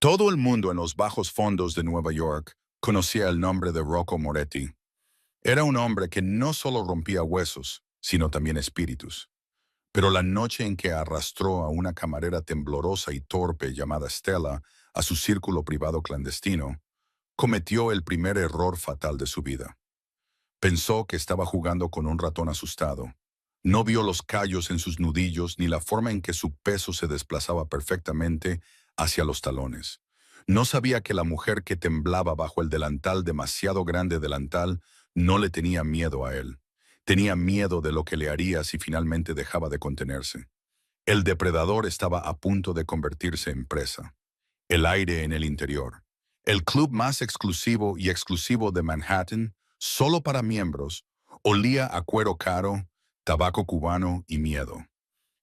Todo el mundo en los bajos fondos de Nueva York conocía el nombre de Rocco Moretti. Era un hombre que no solo rompía huesos, sino también espíritus. Pero la noche en que arrastró a una camarera temblorosa y torpe llamada Stella a su círculo privado clandestino, cometió el primer error fatal de su vida. Pensó que estaba jugando con un ratón asustado. No vio los callos en sus nudillos ni la forma en que su peso se desplazaba perfectamente hacia los talones. No sabía que la mujer que temblaba bajo el delantal, demasiado grande delantal, no le tenía miedo a él. Tenía miedo de lo que le haría si finalmente dejaba de contenerse. El depredador estaba a punto de convertirse en presa. El aire en el interior. El club más exclusivo de Manhattan, solo para miembros, olía a cuero caro, tabaco cubano y miedo.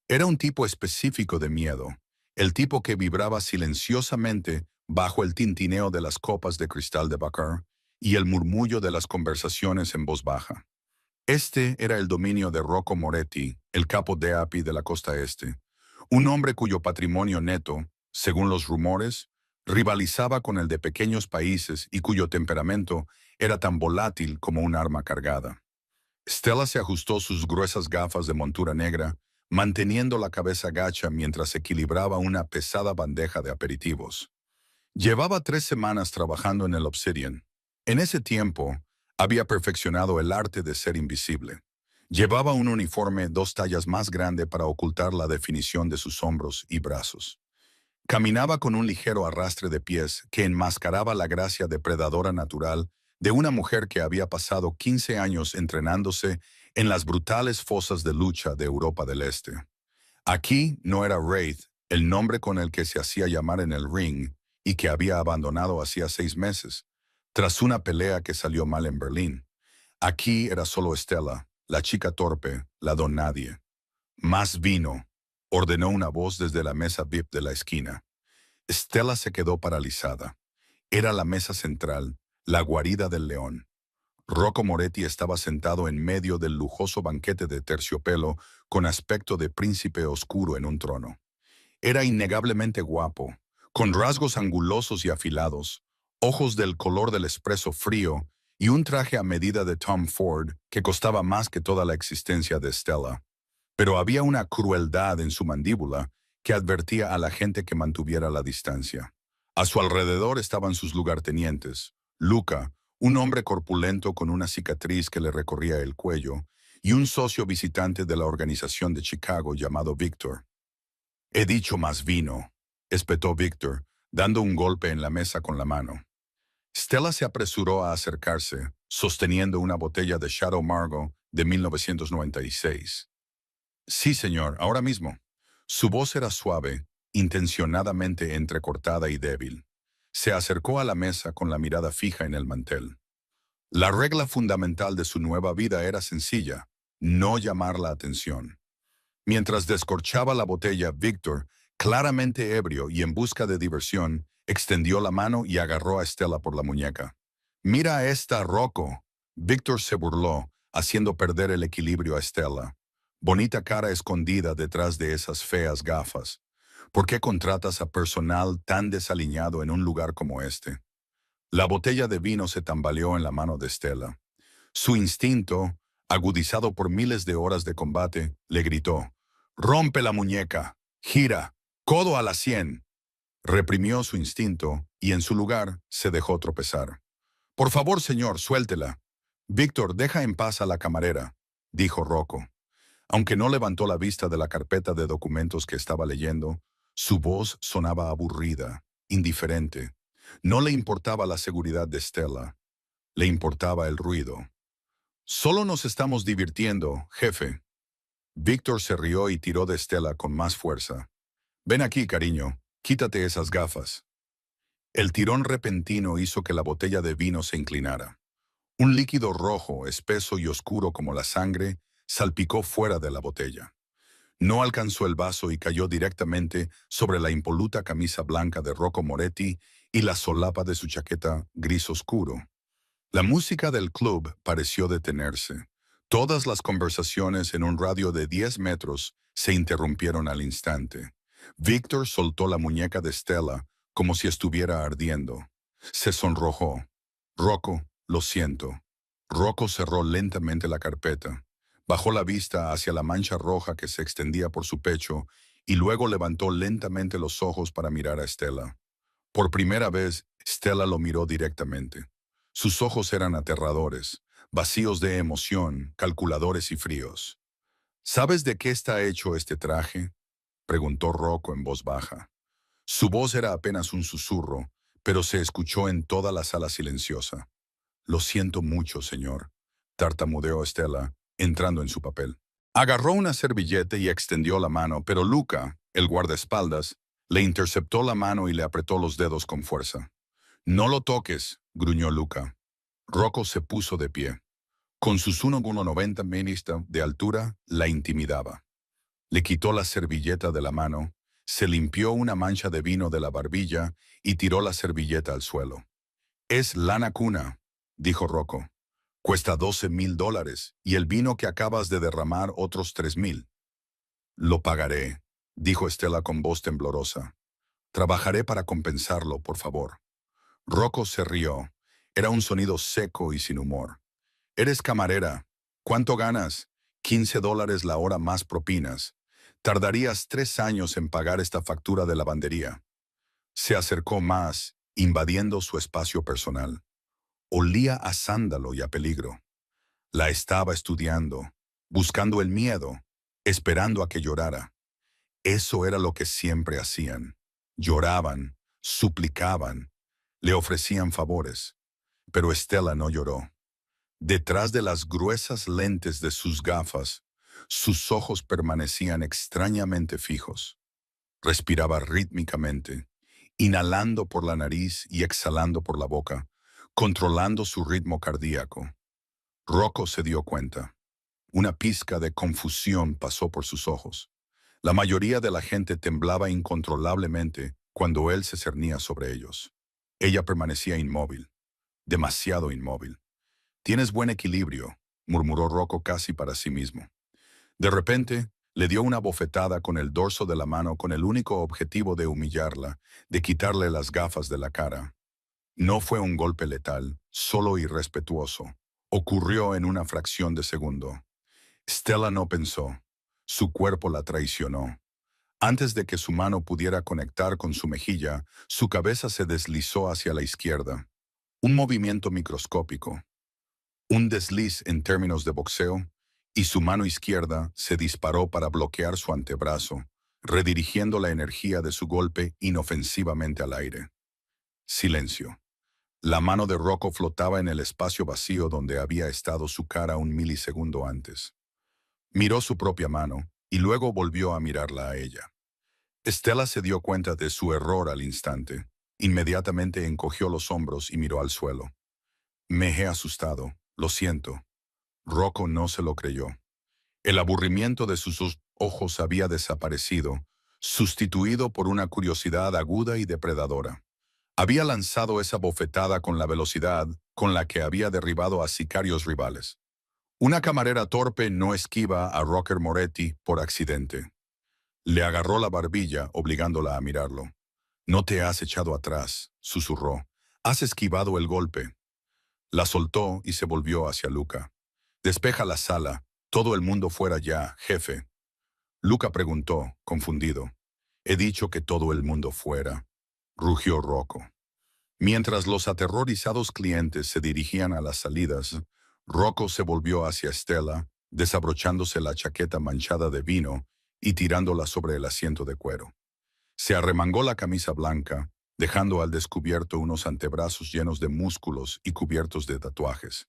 Era un tipo específico de miedo, el tipo que vibraba silenciosamente bajo el tintineo de las copas de cristal de Baccarat y el murmullo de las conversaciones en voz baja. Este era el dominio de Rocco Moretti, el capo de API de la costa este, un hombre cuyo patrimonio neto, según los rumores, rivalizaba con el de pequeños países y cuyo temperamento era tan volátil como un arma cargada. Stella se ajustó sus gruesas gafas de montura negra, manteniendo la cabeza gacha mientras equilibraba una pesada bandeja de aperitivos. Llevaba 3 semanas trabajando en el Obsidian. En ese tiempo, había perfeccionado el arte de ser invisible. Llevaba un uniforme 2 tallas más grande para ocultar la definición de sus hombros y brazos. Caminaba con un ligero arrastre de pies que enmascaraba la gracia depredadora natural de una mujer que había pasado 15 años entrenándose en las brutales fosas de lucha de Europa del Este. Aquí no era Wraith, el nombre con el que se hacía llamar en el ring y que había abandonado hacía 6 meses, tras una pelea que salió mal en Berlín. Aquí era solo Stella, la chica torpe, la don nadie. Más vino, ordenó una voz desde la mesa VIP de la esquina. Stella se quedó paralizada. Era la mesa central, la guarida del león. Rocco Moretti estaba sentado en medio del lujoso banquete de terciopelo con aspecto de príncipe oscuro en un trono. Era innegablemente guapo, con rasgos angulosos y afilados, ojos del color del espresso frío y un traje a medida de Tom Ford que costaba más que toda la existencia de Stella. Pero había una crueldad en su mandíbula que advertía a la gente que mantuviera la distancia. A su alrededor estaban sus lugartenientes, Luca, un hombre corpulento con una cicatriz que le recorría el cuello, y un socio visitante de la organización de Chicago llamado Victor. He dicho más vino, espetó Victor, dando un golpe en la mesa con la mano. Stella se apresuró a acercarse, sosteniendo una botella de Shadow Margaux de 1996. Sí, señor, ahora mismo. Su voz era suave, intencionadamente entrecortada y débil. Se acercó a la mesa con la mirada fija en el mantel. La regla fundamental de su nueva vida era sencilla: no llamar la atención. Mientras descorchaba la botella, Víctor, claramente ebrio y en busca de diversión, extendió la mano y agarró a Stella por la muñeca. «Mira a esta, Rocco». Víctor se burló, haciendo perder el equilibrio a Stella. Bonita cara escondida detrás de esas feas gafas. ¿Por qué contratas a personal tan desaliñado en un lugar como este? La botella de vino se tambaleó en la mano de Stella. Su instinto, agudizado por miles de horas de combate, le gritó: «Rompe la muñeca, gira, codo a la sien». Reprimió su instinto y en su lugar se dejó tropezar. «Por favor, señor, suéltela». «Víctor, deja en paz a la camarera», dijo Rocco. Aunque no levantó la vista de la carpeta de documentos que estaba leyendo, su voz sonaba aburrida, indiferente. No le importaba la seguridad de Stella, le importaba el ruido. «Solo nos estamos divirtiendo, jefe». Víctor se rió y tiró de Stella con más fuerza. «Ven aquí, cariño, quítate esas gafas». El tirón repentino hizo que la botella de vino se inclinara. Un líquido rojo, espeso y oscuro como la sangre, salpicó fuera de la botella. No alcanzó el vaso y cayó directamente sobre la impoluta camisa blanca de Rocco Moretti y la solapa de su chaqueta gris oscuro. La música del club pareció detenerse. Todas las conversaciones en un radio de 10 metros se interrumpieron al instante. Víctor soltó la muñeca de Stella, como si estuviera ardiendo. Se sonrojó. Rocco, lo siento. Rocco cerró lentamente la carpeta. Bajó la vista hacia la mancha roja que se extendía por su pecho y luego levantó lentamente los ojos para mirar a Stella. Por primera vez, Stella lo miró directamente. Sus ojos eran aterradores, vacíos de emoción, calculadores y fríos. ¿Sabes de qué está hecho este traje?, preguntó Rocco en voz baja. Su voz era apenas un susurro, pero se escuchó en toda la sala silenciosa. Lo siento mucho, señor, tartamudeó Stella, entrando en su papel. Agarró una servilleta y extendió la mano, pero Luca, el guardaespaldas, le interceptó la mano y le apretó los dedos con fuerza. No lo toques, gruñó Luca. Rocco se puso de pie. Con sus 1,90 metros de altura, la intimidaba. Le quitó la servilleta de la mano, se limpió una mancha de vino de la barbilla y tiró la servilleta al suelo. Es lana cuna, dijo Rocco. Cuesta $12,000 y el vino que acabas de derramar otros 3,000. Lo pagaré, dijo Stella con voz temblorosa. Trabajaré para compensarlo, por favor. Rocco se rió. Era un sonido seco y sin humor. Eres camarera. ¿Cuánto ganas? $15 la hora más propinas. Tardarías 3 años en pagar esta factura de lavandería. Se acercó más, invadiendo su espacio personal. Olía a sándalo y a peligro. La estaba estudiando, buscando el miedo, esperando a que llorara. Eso era lo que siempre hacían. Lloraban, suplicaban, le ofrecían favores. Pero Stella no lloró. Detrás de las gruesas lentes de sus gafas, sus ojos permanecían extrañamente fijos. Respiraba rítmicamente, inhalando por la nariz y exhalando por la boca, controlando su ritmo cardíaco. Rocco se dio cuenta. Una pizca de confusión pasó por sus ojos. La mayoría de la gente temblaba incontrolablemente cuando él se cernía sobre ellos. Ella permanecía inmóvil, demasiado inmóvil. «Tienes buen equilibrio», murmuró Rocco casi para sí mismo. De repente, le dio una bofetada con el dorso de la mano con el único objetivo de humillarla, de quitarle las gafas de la cara. No fue un golpe letal, solo irrespetuoso. Ocurrió en una fracción de segundo. Stella no pensó. Su cuerpo la traicionó. Antes de que su mano pudiera conectar con su mejilla, su cabeza se deslizó hacia la izquierda. Un movimiento microscópico. Un desliz en términos de boxeo, y su mano izquierda se disparó para bloquear su antebrazo, redirigiendo la energía de su golpe inofensivamente al aire. Silencio. La mano de Rocco flotaba en el espacio vacío donde había estado su cara un milisegundo antes. Miró su propia mano y luego volvió a mirarla a ella. Stella se dio cuenta de su error al instante. Inmediatamente encogió los hombros y miró al suelo. Me he asustado, lo siento. Rocco no se lo creyó. El aburrimiento de sus ojos había desaparecido, sustituido por una curiosidad aguda y depredadora. Había lanzado esa bofetada con la velocidad con la que había derribado a sicarios rivales. Una camarera torpe no esquiva a Rocker Moretti por accidente. Le agarró la barbilla, obligándola a mirarlo. «No te has echado atrás», susurró. «Has esquivado el golpe». La soltó y se volvió hacia Luca. «Despeja la sala. Todo el mundo fuera ya, jefe». Luca preguntó, confundido. «He dicho que todo el mundo fuera», rugió Rocco. Mientras los aterrorizados clientes se dirigían a las salidas, Rocco se volvió hacia Stella, desabrochándose la chaqueta manchada de vino y tirándola sobre el asiento de cuero. Se arremangó la camisa blanca, dejando al descubierto unos antebrazos llenos de músculos y cubiertos de tatuajes.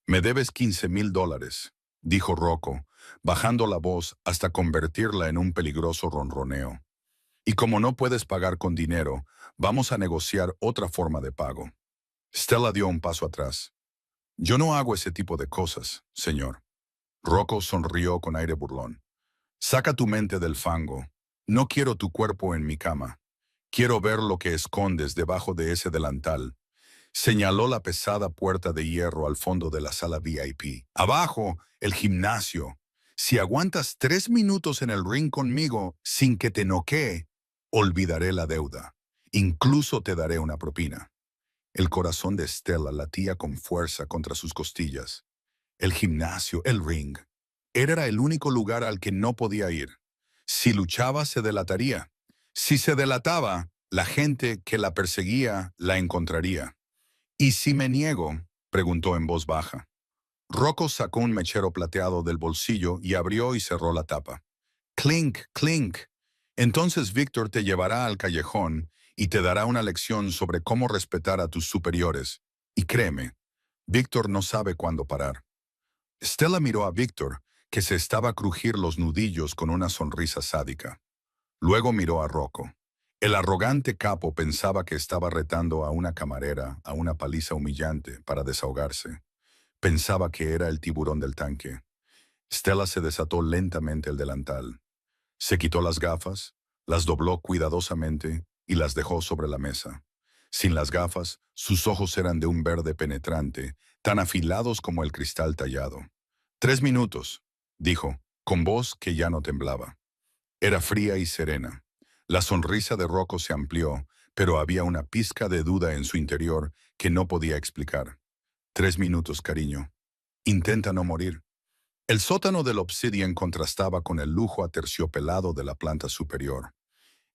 «Me debes $15,000», dijo Rocco, bajando la voz hasta convertirla en un peligroso ronroneo. «Y como no puedes pagar con dinero, vamos a negociar otra forma de pago». Stella dio un paso atrás. «Yo no hago ese tipo de cosas, señor». Rocco sonrió con aire burlón. «Saca tu mente del fango. No quiero tu cuerpo en mi cama. Quiero ver lo que escondes debajo de ese delantal». Señaló la pesada puerta de hierro al fondo de la sala VIP. «Abajo, el gimnasio. Si aguantas 3 minutos en el ring conmigo sin que te noquee, olvidaré la deuda. Incluso te daré una propina. El corazón de Stella latía con fuerza contra sus costillas. El gimnasio, el ring. Era el único lugar al que no podía ir. Si luchaba, se delataría. Si se delataba, la gente que la perseguía la encontraría. ¿Y si me niego? Preguntó en voz baja. Rocco sacó un mechero plateado del bolsillo y abrió y cerró la tapa. Clink, clink. Entonces Víctor te llevará al callejón y te dará una lección sobre cómo respetar a tus superiores. Y créeme, Víctor no sabe cuándo parar. Stella miró a Víctor, que se estaba a crujir los nudillos con una sonrisa sádica. Luego miró a Rocco. El arrogante capo pensaba que estaba retando a una camarera a una paliza humillante para desahogarse. Pensaba que era el tiburón del tanque. Stella se desató lentamente el delantal. Se quitó las gafas, las dobló cuidadosamente y las dejó sobre la mesa. Sin las gafas, sus ojos eran de un verde penetrante, tan afilados como el cristal tallado. 3 minutos, dijo, con voz que ya no temblaba. Era fría y serena. La sonrisa de Rocco se amplió, pero había una pizca de duda en su interior que no podía explicar. 3 minutos, cariño. Intenta no morir. El sótano del Obsidian contrastaba con el lujo aterciopelado de la planta superior.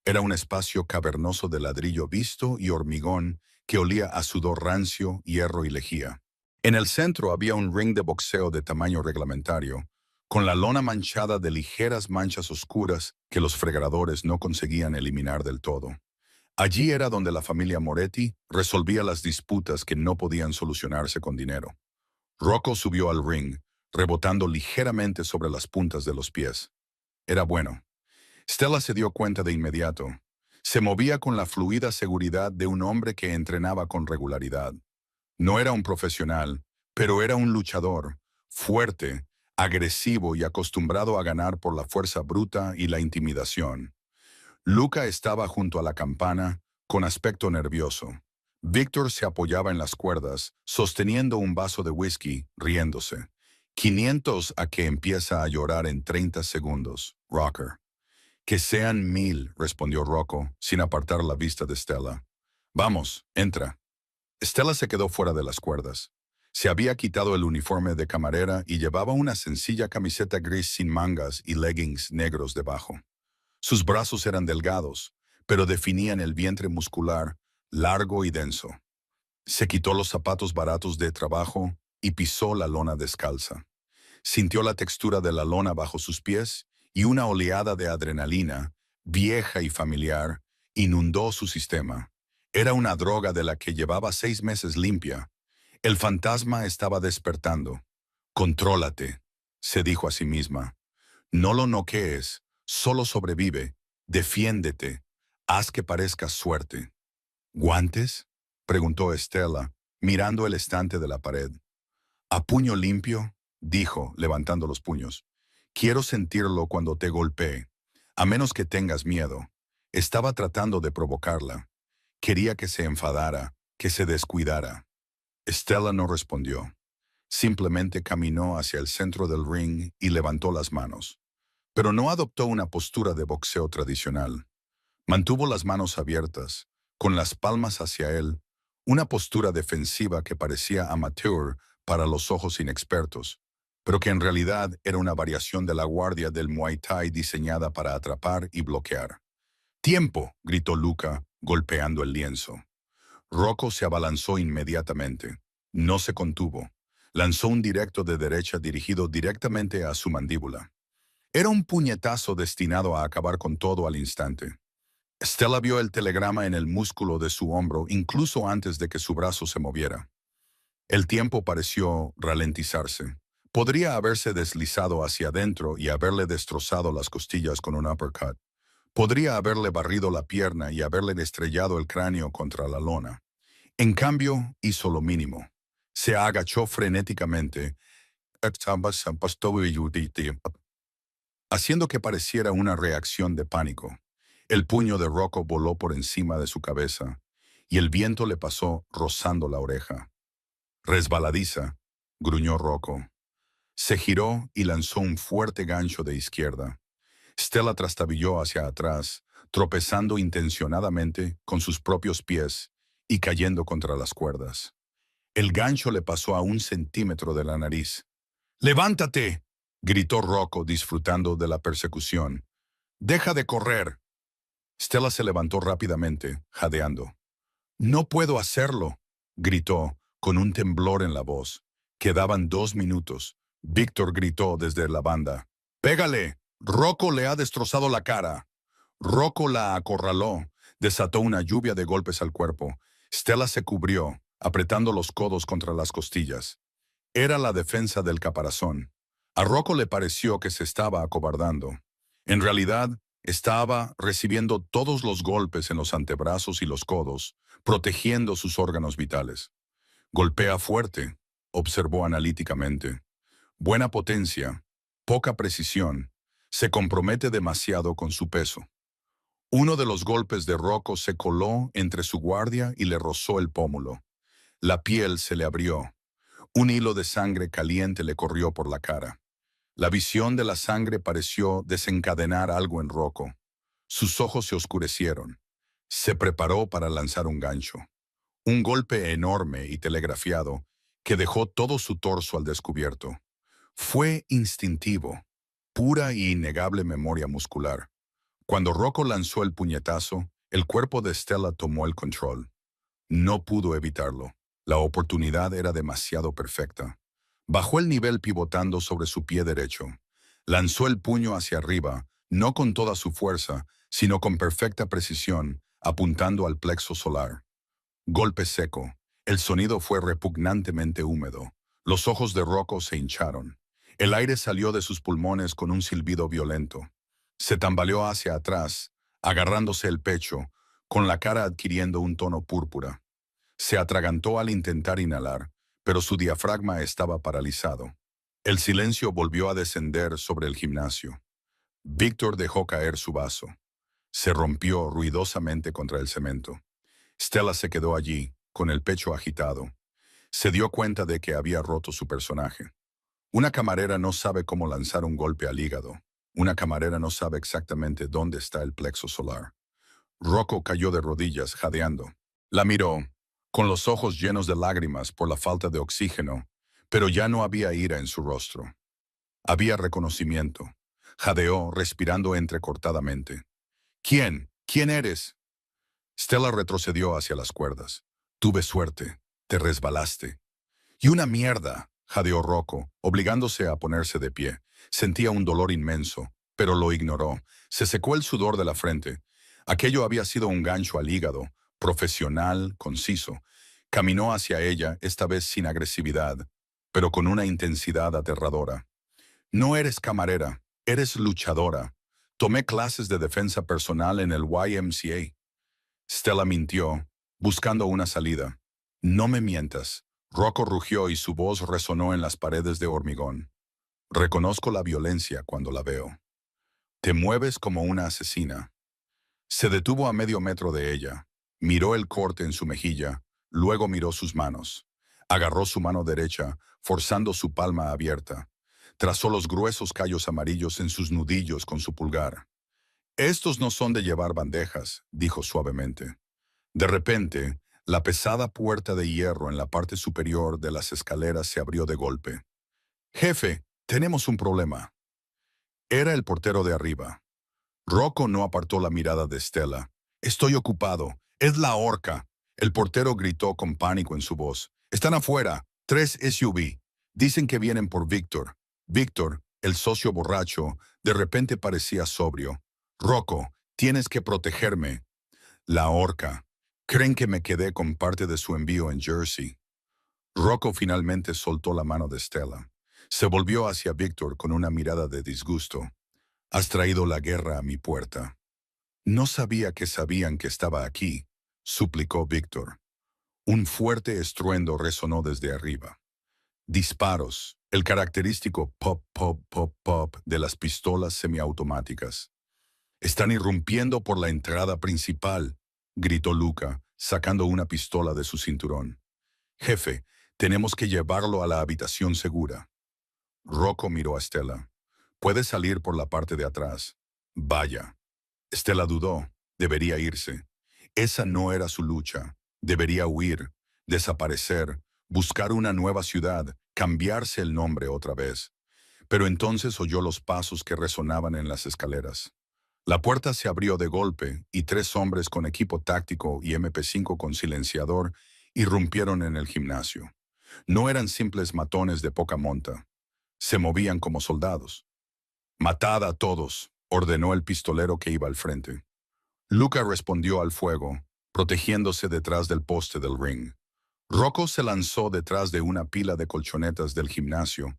Era un espacio cavernoso de ladrillo visto y hormigón que olía a sudor rancio, hierro y lejía. En el centro había un ring de boxeo de tamaño reglamentario, con la lona manchada de ligeras manchas oscuras que los fregadores no conseguían eliminar del todo. Allí era donde la familia Moretti resolvía las disputas que no podían solucionarse con dinero. Rocco subió al ring, rebotando ligeramente sobre las puntas de los pies. Era bueno. Stella se dio cuenta de inmediato. Se movía con la fluida seguridad de un hombre que entrenaba con regularidad. No era un profesional, pero era un luchador, fuerte, agresivo y acostumbrado a ganar por la fuerza bruta y la intimidación. Luca estaba junto a la campana, con aspecto nervioso. Víctor se apoyaba en las cuerdas, sosteniendo un vaso de whisky, riéndose. 500 a que empieza a llorar en 30 segundos, Rocker. Que sean 1000, respondió Rocco, sin apartar la vista de Stella. Vamos, entra. Stella se quedó fuera de las cuerdas. Se había quitado el uniforme de camarera y llevaba una sencilla camiseta gris sin mangas y leggings negros debajo. Sus brazos eran delgados, pero definían el vientre muscular, largo y denso. Se quitó los zapatos baratos de trabajo y pisó la lona descalza. Sintió la textura de la lona bajo sus pies y una oleada de adrenalina, vieja y familiar, inundó su sistema. Era una droga de la que llevaba 6 meses limpia. El fantasma estaba despertando. Contrólate, se dijo a sí misma. No lo noquees, solo sobrevive, defiéndete, haz que parezca suerte. ¿Guantes? Preguntó Stella, mirando el estante de la pared. ¿A puño limpio? Dijo, levantando los puños. Quiero sentirlo cuando te golpee, a menos que tengas miedo. Estaba tratando de provocarla. Quería que se enfadara, que se descuidara. Stella no respondió. Simplemente caminó hacia el centro del ring y levantó las manos. Pero no adoptó una postura de boxeo tradicional. Mantuvo las manos abiertas, con las palmas hacia él, una postura defensiva que parecía amateur para los ojos inexpertos, pero que en realidad era una variación de la guardia del Muay Thai diseñada para atrapar y bloquear. ¡Tiempo!, gritó Luca, golpeando el lienzo. Rocco se abalanzó inmediatamente. No se contuvo. Lanzó un directo de derecha dirigido directamente a su mandíbula. Era un puñetazo destinado a acabar con todo al instante. Stella vio el telegrama en el músculo de su hombro incluso antes de que su brazo se moviera. El tiempo pareció ralentizarse. Podría haberse deslizado hacia adentro y haberle destrozado las costillas con un uppercut. Podría haberle barrido la pierna y haberle estrellado el cráneo contra la lona. En cambio, hizo lo mínimo. Se agachó frenéticamente, haciendo que pareciera una reacción de pánico. El puño de Rocco voló por encima de su cabeza, y el viento le pasó rozando la oreja. Resbaladiza, gruñó Rocco. Se giró y lanzó un fuerte gancho de izquierda. Stella trastabilló hacia atrás, tropezando intencionadamente con sus propios pies y cayendo contra las cuerdas. El gancho le pasó a 1 centímetro de la nariz. ¡Levántate!, gritó Rocco, disfrutando de la persecución. ¡Deja de correr! Stella se levantó rápidamente, jadeando. «No puedo hacerlo», gritó, con un temblor en la voz. Quedaban 2 minutos. Víctor gritó desde la banda. «¡Pégale! Rocco le ha destrozado la cara». Rocco la acorraló, desató una lluvia de golpes al cuerpo. Stella se cubrió, apretando los codos contra las costillas. Era la defensa del caparazón. A Rocco le pareció que se estaba acobardando. En realidad, estaba recibiendo todos los golpes en los antebrazos y los codos, protegiendo sus órganos vitales. «Golpea fuerte», observó analíticamente. «Buena potencia, poca precisión. Se compromete demasiado con su peso». Uno de los golpes de Rocco se coló entre su guardia y le rozó el pómulo. La piel se le abrió. Un hilo de sangre caliente le corrió por la cara. La visión de la sangre pareció desencadenar algo en Rocco. Sus ojos se oscurecieron. Se preparó para lanzar un gancho. Un golpe enorme y telegrafiado que dejó todo su torso al descubierto. Fue instintivo, pura y innegable memoria muscular. Cuando Rocco lanzó el puñetazo, el cuerpo de Stella tomó el control. No pudo evitarlo. La oportunidad era demasiado perfecta. Bajó el nivel pivotando sobre su pie derecho. Lanzó el puño hacia arriba, no con toda su fuerza, sino con perfecta precisión, apuntando al plexo solar. Golpe seco. El sonido fue repugnantemente húmedo. Los ojos de Rocco se hincharon. El aire salió de sus pulmones con un silbido violento. Se tambaleó hacia atrás, agarrándose el pecho, con la cara adquiriendo un tono púrpura. Se atragantó al intentar inhalar, pero su diafragma estaba paralizado. El silencio volvió a descender sobre el gimnasio. Víctor dejó caer su vaso. Se rompió ruidosamente contra el cemento. Stella se quedó allí, con el pecho agitado. Se dio cuenta de que había roto su personaje. Una camarera no sabe cómo lanzar un golpe al hígado. Una camarera no sabe exactamente dónde está el plexo solar. Rocco cayó de rodillas, jadeando. La miró, con los ojos llenos de lágrimas por la falta de oxígeno, pero ya no había ira en su rostro. Había reconocimiento. Jadeó, respirando entrecortadamente. «¿Quién? ¿Quién eres?» Stella retrocedió hacia las cuerdas. «Tuve suerte. Te resbalaste». «Y una mierda», jadeó Rocco, obligándose a ponerse de pie. Sentía un dolor inmenso, pero lo ignoró. Se secó el sudor de la frente. Aquello había sido un gancho al hígado, profesional, conciso. Caminó hacia ella, esta vez sin agresividad, pero con una intensidad aterradora. «No eres camarera, eres luchadora. Tomé clases de defensa personal en el YMCA». Stella mintió, buscando una salida. «No me mientas». Rocco rugió y su voz resonó en las paredes de hormigón. «Reconozco la violencia cuando la veo. Te mueves como una asesina». Se detuvo a medio metro de ella. Miró el corte en su mejilla, luego miró sus manos. Agarró su mano derecha, forzando su palma abierta. Trazó los gruesos callos amarillos en sus nudillos con su pulgar. «Estos no son de llevar bandejas», dijo suavemente. De repente, la pesada puerta de hierro en la parte superior de las escaleras se abrió de golpe. «Jefe, tenemos un problema». Era el portero de arriba. Rocco no apartó la mirada de Stella. «Estoy ocupado. Es la horca». El portero gritó con pánico en su voz. «Están afuera. 3 SUV. Dicen que vienen por Víctor». Víctor, el socio borracho, de repente parecía sobrio. «Rocco, tienes que protegerme». «La horca. Creen que me quedé con parte de su envío en Jersey». Rocco finalmente soltó la mano de Stella. Se volvió hacia Víctor con una mirada de disgusto. «Has traído la guerra a mi puerta». «No sabía que sabían que estaba aquí», suplicó Víctor. Un fuerte estruendo resonó desde arriba. Disparos, el característico pop, pop, pop, pop de las pistolas semiautomáticas. «Están irrumpiendo por la entrada principal», gritó Luca, sacando una pistola de su cinturón. «Jefe, tenemos que llevarlo a la habitación segura». Rocco miró a Stella. «Puede salir por la parte de atrás». «Vaya». Stella dudó. debería irse. Esa no era su lucha. Debería huir, desaparecer, buscar una nueva ciudad, cambiarse el nombre otra vez. Pero entonces oyó los pasos que resonaban en las escaleras. La puerta se abrió de golpe y 3 hombres con equipo táctico y MP5 con silenciador irrumpieron en el gimnasio. No eran simples matones de poca monta. Se movían como soldados. «Matad a todos», ordenó el pistolero que iba al frente. Luca respondió al fuego, protegiéndose detrás del poste del ring. Rocco se lanzó detrás de una pila de colchonetas del gimnasio,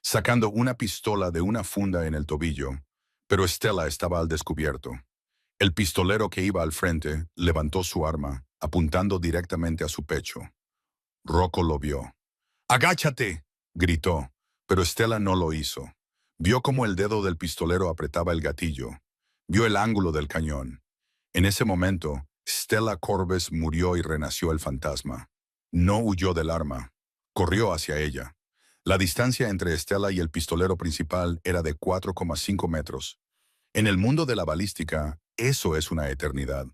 sacando una pistola de una funda en el tobillo, pero Stella estaba al descubierto. El pistolero que iba al frente levantó su arma, apuntando directamente a su pecho. Rocco lo vio. «¡Agáchate!», gritó, pero Stella no lo hizo. Vio cómo el dedo del pistolero apretaba el gatillo. Vio el ángulo del cañón. En ese momento, Stella Corbes murió y renació el fantasma. No huyó del arma. Corrió hacia ella. La distancia entre Stella y el pistolero principal era de 4,5 metros. En el mundo de la balística, eso es una eternidad.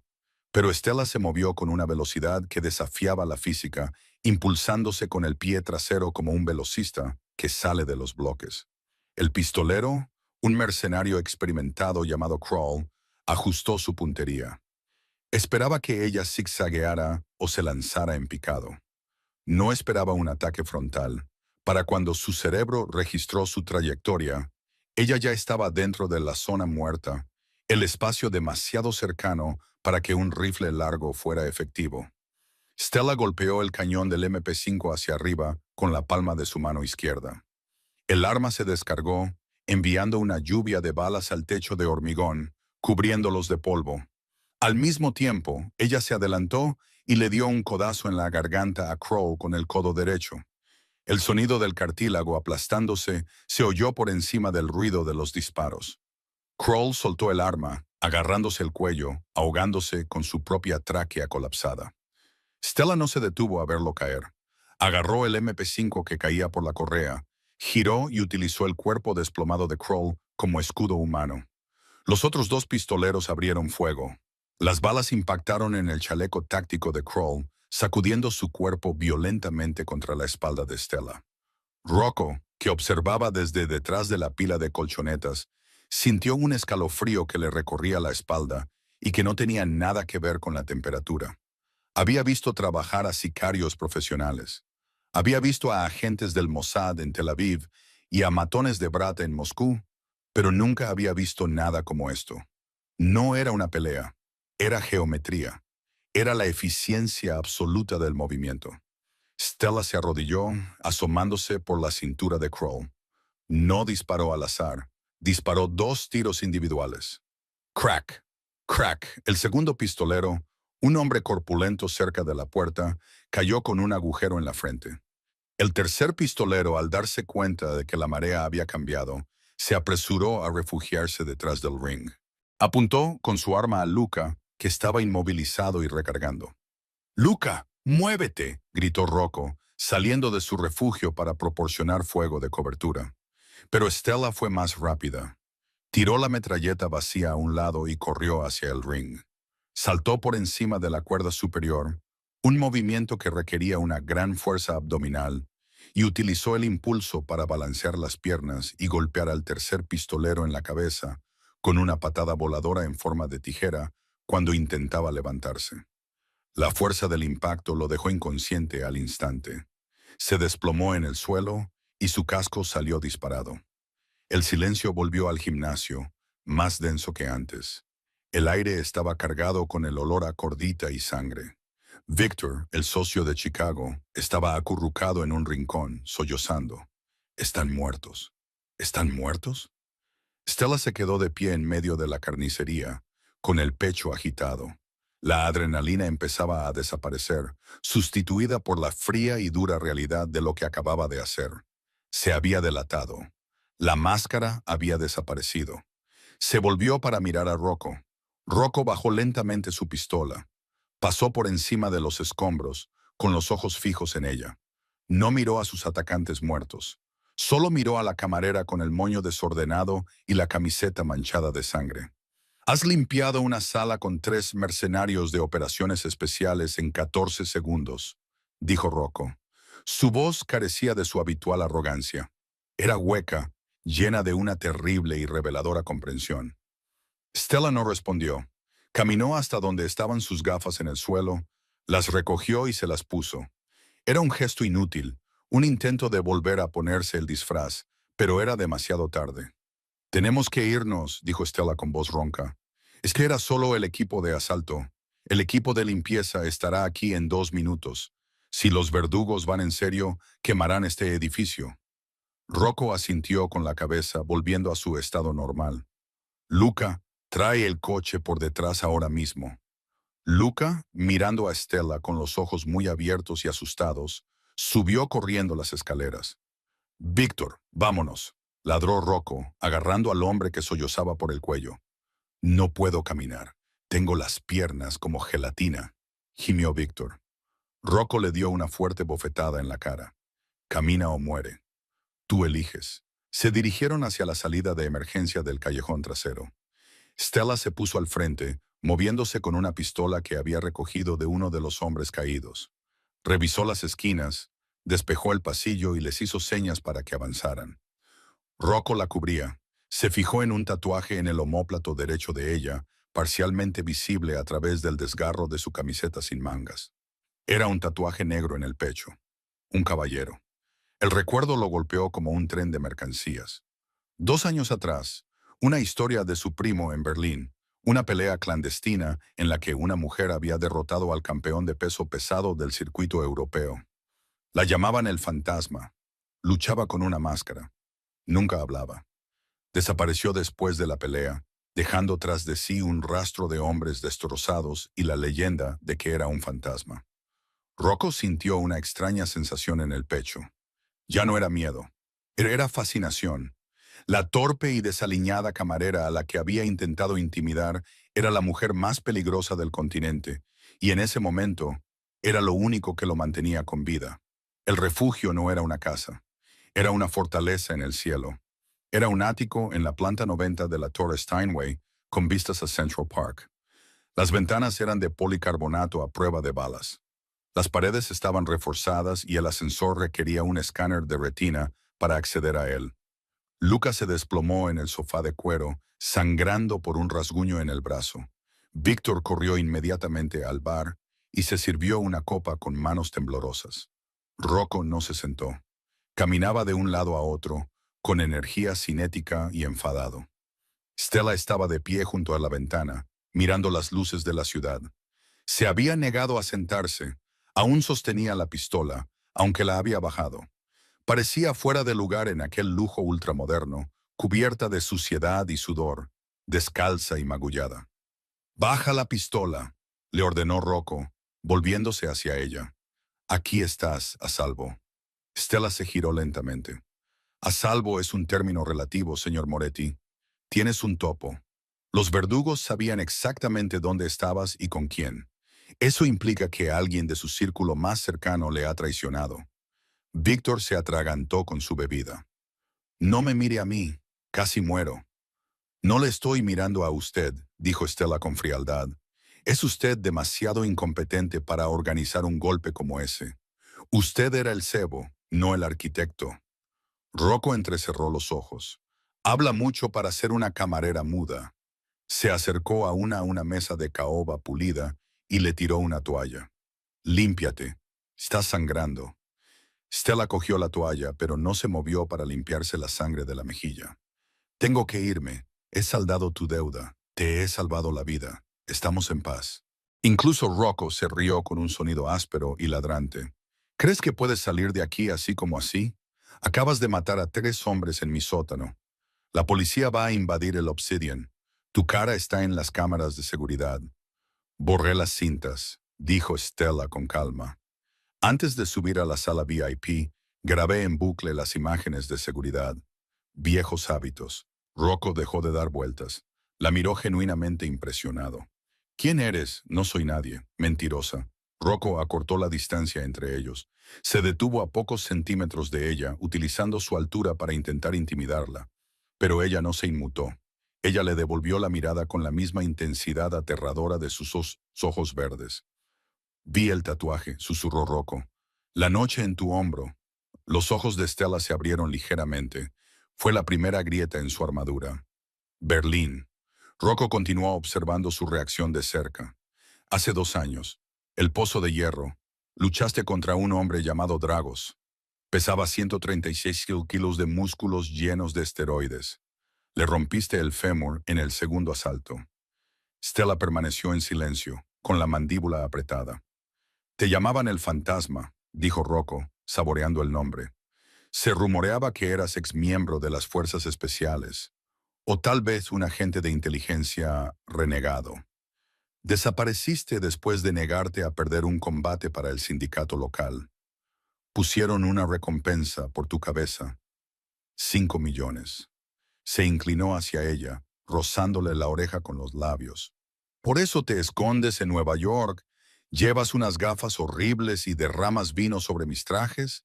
Pero Stella se movió con una velocidad que desafiaba la física, impulsándose con el pie trasero como un velocista que sale de los bloques. El pistolero, un mercenario experimentado llamado Crawl, ajustó su puntería. Esperaba que ella zigzagueara o se lanzara en picado. No esperaba un ataque frontal. Para cuando su cerebro registró su trayectoria, ella ya estaba dentro de la zona muerta, el espacio demasiado cercano para que un rifle largo fuera efectivo. Stella golpeó el cañón del MP5 hacia arriba con la palma de su mano izquierda. El arma se descargó, enviando una lluvia de balas al techo de hormigón, cubriéndolos de polvo. Al mismo tiempo, ella se adelantó y le dio un codazo en la garganta a Crow con el codo derecho. El sonido del cartílago aplastándose se oyó por encima del ruido de los disparos. Kroll soltó el arma, agarrándose el cuello, ahogándose con su propia tráquea colapsada. Stella no se detuvo a verlo caer. Agarró el MP5 que caía por la correa, giró y utilizó el cuerpo desplomado de Kroll como escudo humano. Los otros 2 pistoleros abrieron fuego. Las balas impactaron en el chaleco táctico de Kroll, sacudiendo su cuerpo violentamente contra la espalda de Stella. Rocco, que observaba desde detrás de la pila de colchonetas, sintió un escalofrío que le recorría la espalda y que no tenía nada que ver con la temperatura. Había visto trabajar a sicarios profesionales. Había visto a agentes del Mossad en Tel Aviv y a matones de Brat en Moscú, pero nunca había visto nada como esto. No era una pelea, era geometría. Era la eficiencia absoluta del movimiento. Stella se arrodilló, asomándose por la cintura de Kroll. No disparó al azar, disparó 2 tiros individuales. Crack, crack. El segundo pistolero, un hombre corpulento cerca de la puerta, cayó con un agujero en la frente. El tercer pistolero, al darse cuenta de que la marea había cambiado, se apresuró a refugiarse detrás del ring. Apuntó con su arma a Luca, que estaba inmovilizado y recargando. «¡Luca, muévete!», gritó Rocco, saliendo de su refugio para proporcionar fuego de cobertura. Pero Stella fue más rápida. Tiró la metralleta vacía a un lado y corrió hacia el ring. Saltó por encima de la cuerda superior, un movimiento que requería una gran fuerza abdominal, y utilizó el impulso para balancear las piernas y golpear al tercer pistolero en la cabeza con una patada voladora en forma de tijera cuando intentaba levantarse. La fuerza del impacto lo dejó inconsciente al instante. Se desplomó en el suelo y su casco salió disparado. El silencio volvió al gimnasio, más denso que antes. El aire estaba cargado con el olor a cordita y sangre. Victor, el socio de Chicago, estaba acurrucado en un rincón, sollozando. «¿Están muertos? ¿Están muertos?». Stella se quedó de pie en medio de la carnicería, con el pecho agitado. La adrenalina empezaba a desaparecer, sustituida por la fría y dura realidad de lo que acababa de hacer. Se había delatado. La máscara había desaparecido. Se volvió para mirar a Rocco. Rocco bajó lentamente su pistola. Pasó por encima de los escombros, con los ojos fijos en ella. No miró a sus atacantes muertos. Solo miró a la camarera con el moño desordenado y la camiseta manchada de sangre. Has limpiado una sala con 3 mercenarios de operaciones especiales en 14 segundos, dijo Rocco. Su voz carecía de su habitual arrogancia. Era hueca, llena de una terrible y reveladora comprensión. Stella no respondió. Caminó hasta donde estaban sus gafas en el suelo, las recogió y se las puso. Era un gesto inútil, un intento de volver a ponerse el disfraz, pero era demasiado tarde. Tenemos que irnos, dijo Stella con voz ronca. Es que era solo el equipo de asalto. El equipo de limpieza estará aquí en 2 minutos. Si los verdugos van en serio, quemarán este edificio. Rocco asintió con la cabeza, volviendo a su estado normal. Luca, trae el coche por detrás ahora mismo. Luca, mirando a Stella con los ojos muy abiertos y asustados, subió corriendo las escaleras. Víctor, vámonos, ladró Rocco, agarrando al hombre que sollozaba por el cuello. No puedo caminar. Tengo las piernas como gelatina, gimió Víctor. Rocco le dio una fuerte bofetada en la cara. Camina o muere. Tú eliges. Se dirigieron hacia la salida de emergencia del callejón trasero. Stella se puso al frente, moviéndose con una pistola que había recogido de uno de los hombres caídos. Revisó las esquinas, despejó el pasillo y les hizo señas para que avanzaran. Rocco la cubría. Se fijó en un tatuaje en el omóplato derecho de ella, parcialmente visible a través del desgarro de su camiseta sin mangas. Era un tatuaje negro en el pecho. Un caballero. El recuerdo lo golpeó como un tren de mercancías. 2 años atrás, una historia de su primo en Berlín, una pelea clandestina en la que una mujer había derrotado al campeón de peso pesado del circuito europeo. La llamaban el fantasma. Luchaba con una máscara. Nunca hablaba. Desapareció después de la pelea, dejando tras de sí un rastro de hombres destrozados y la leyenda de que era un fantasma. Rocco sintió una extraña sensación en el pecho. Ya no era miedo. Era fascinación. La torpe y desaliñada camarera a la que había intentado intimidar era la mujer más peligrosa del continente, y en ese momento era lo único que lo mantenía con vida. El refugio no era una casa, era una fortaleza en el cielo. Era un ático en la planta 90 de la Torre Steinway, con vistas a Central Park. Las ventanas eran de policarbonato a prueba de balas. Las paredes estaban reforzadas y el ascensor requería un escáner de retina para acceder a él. Lucas se desplomó en el sofá de cuero, sangrando por un rasguño en el brazo. Víctor corrió inmediatamente al bar y se sirvió una copa con manos temblorosas. Rocco no se sentó. Caminaba de un lado a otro, con energía cinética y enfadado. Stella estaba de pie junto a la ventana, mirando las luces de la ciudad. Se había negado a sentarse, aún sostenía la pistola, aunque la había bajado. Parecía fuera de lugar en aquel lujo ultramoderno, cubierta de suciedad y sudor, descalza y magullada. «Baja la pistola», le ordenó Rocco, volviéndose hacia ella. «Aquí estás, a salvo». Stella se giró lentamente. «A salvo es un término relativo, señor Moretti. Tienes un topo. Los verdugos sabían exactamente dónde estabas y con quién. Eso implica que alguien de su círculo más cercano le ha traicionado». Víctor se atragantó con su bebida. «No me mire a mí, casi muero». «No le estoy mirando a usted», dijo Stella con frialdad. «Es usted demasiado incompetente para organizar un golpe como ese. Usted era el cebo, no el arquitecto». Rocco entrecerró los ojos. «Habla mucho para ser una camarera muda». Se acercó a una mesa de caoba pulida y le tiró una toalla. «Límpiate. Estás sangrando». Stella cogió la toalla, pero no se movió para limpiarse la sangre de la mejilla. «Tengo que irme. He saldado tu deuda. Te he salvado la vida. Estamos en paz». Incluso Rocco se rió con un sonido áspero y ladrante. «¿Crees que puedes salir de aquí así como así? Acabas de matar a 3 hombres en mi sótano. La policía va a invadir el Obsidian. Tu cara está en las cámaras de seguridad». «Borré las cintas», dijo Stella con calma. «Antes de subir a la sala VIP, grabé en bucle las imágenes de seguridad. Viejos hábitos». Rocco dejó de dar vueltas. La miró genuinamente impresionado. «¿Quién eres? No soy nadie. Mentirosa». Rocco acortó la distancia entre ellos. Se detuvo a pocos centímetros de ella, utilizando su altura para intentar intimidarla. Pero ella no se inmutó. Ella le devolvió la mirada con la misma intensidad aterradora de sus ojos verdes. Vi el tatuaje, susurró Rocco. La noche en tu hombro. Los ojos de Stella se abrieron ligeramente. Fue la primera grieta en su armadura. Berlín. Rocco continuó observando su reacción de cerca. Hace 2 años, el Pozo de Hierro, luchaste contra un hombre llamado Dragos. Pesaba 136 kilos de músculos llenos de esteroides. Le rompiste el fémur en el segundo asalto. Stella permaneció en silencio, con la mandíbula apretada. Te llamaban el fantasma, dijo Rocco, saboreando el nombre. Se rumoreaba que eras exmiembro de las fuerzas especiales, o tal vez un agente de inteligencia renegado. Desapareciste después de negarte a perder un combate para el sindicato local. Pusieron una recompensa por tu cabeza. 5 millones. Se inclinó hacia ella, rozándole la oreja con los labios. Por eso te escondes en Nueva York, llevas unas gafas horribles y derramas vino sobre mis trajes,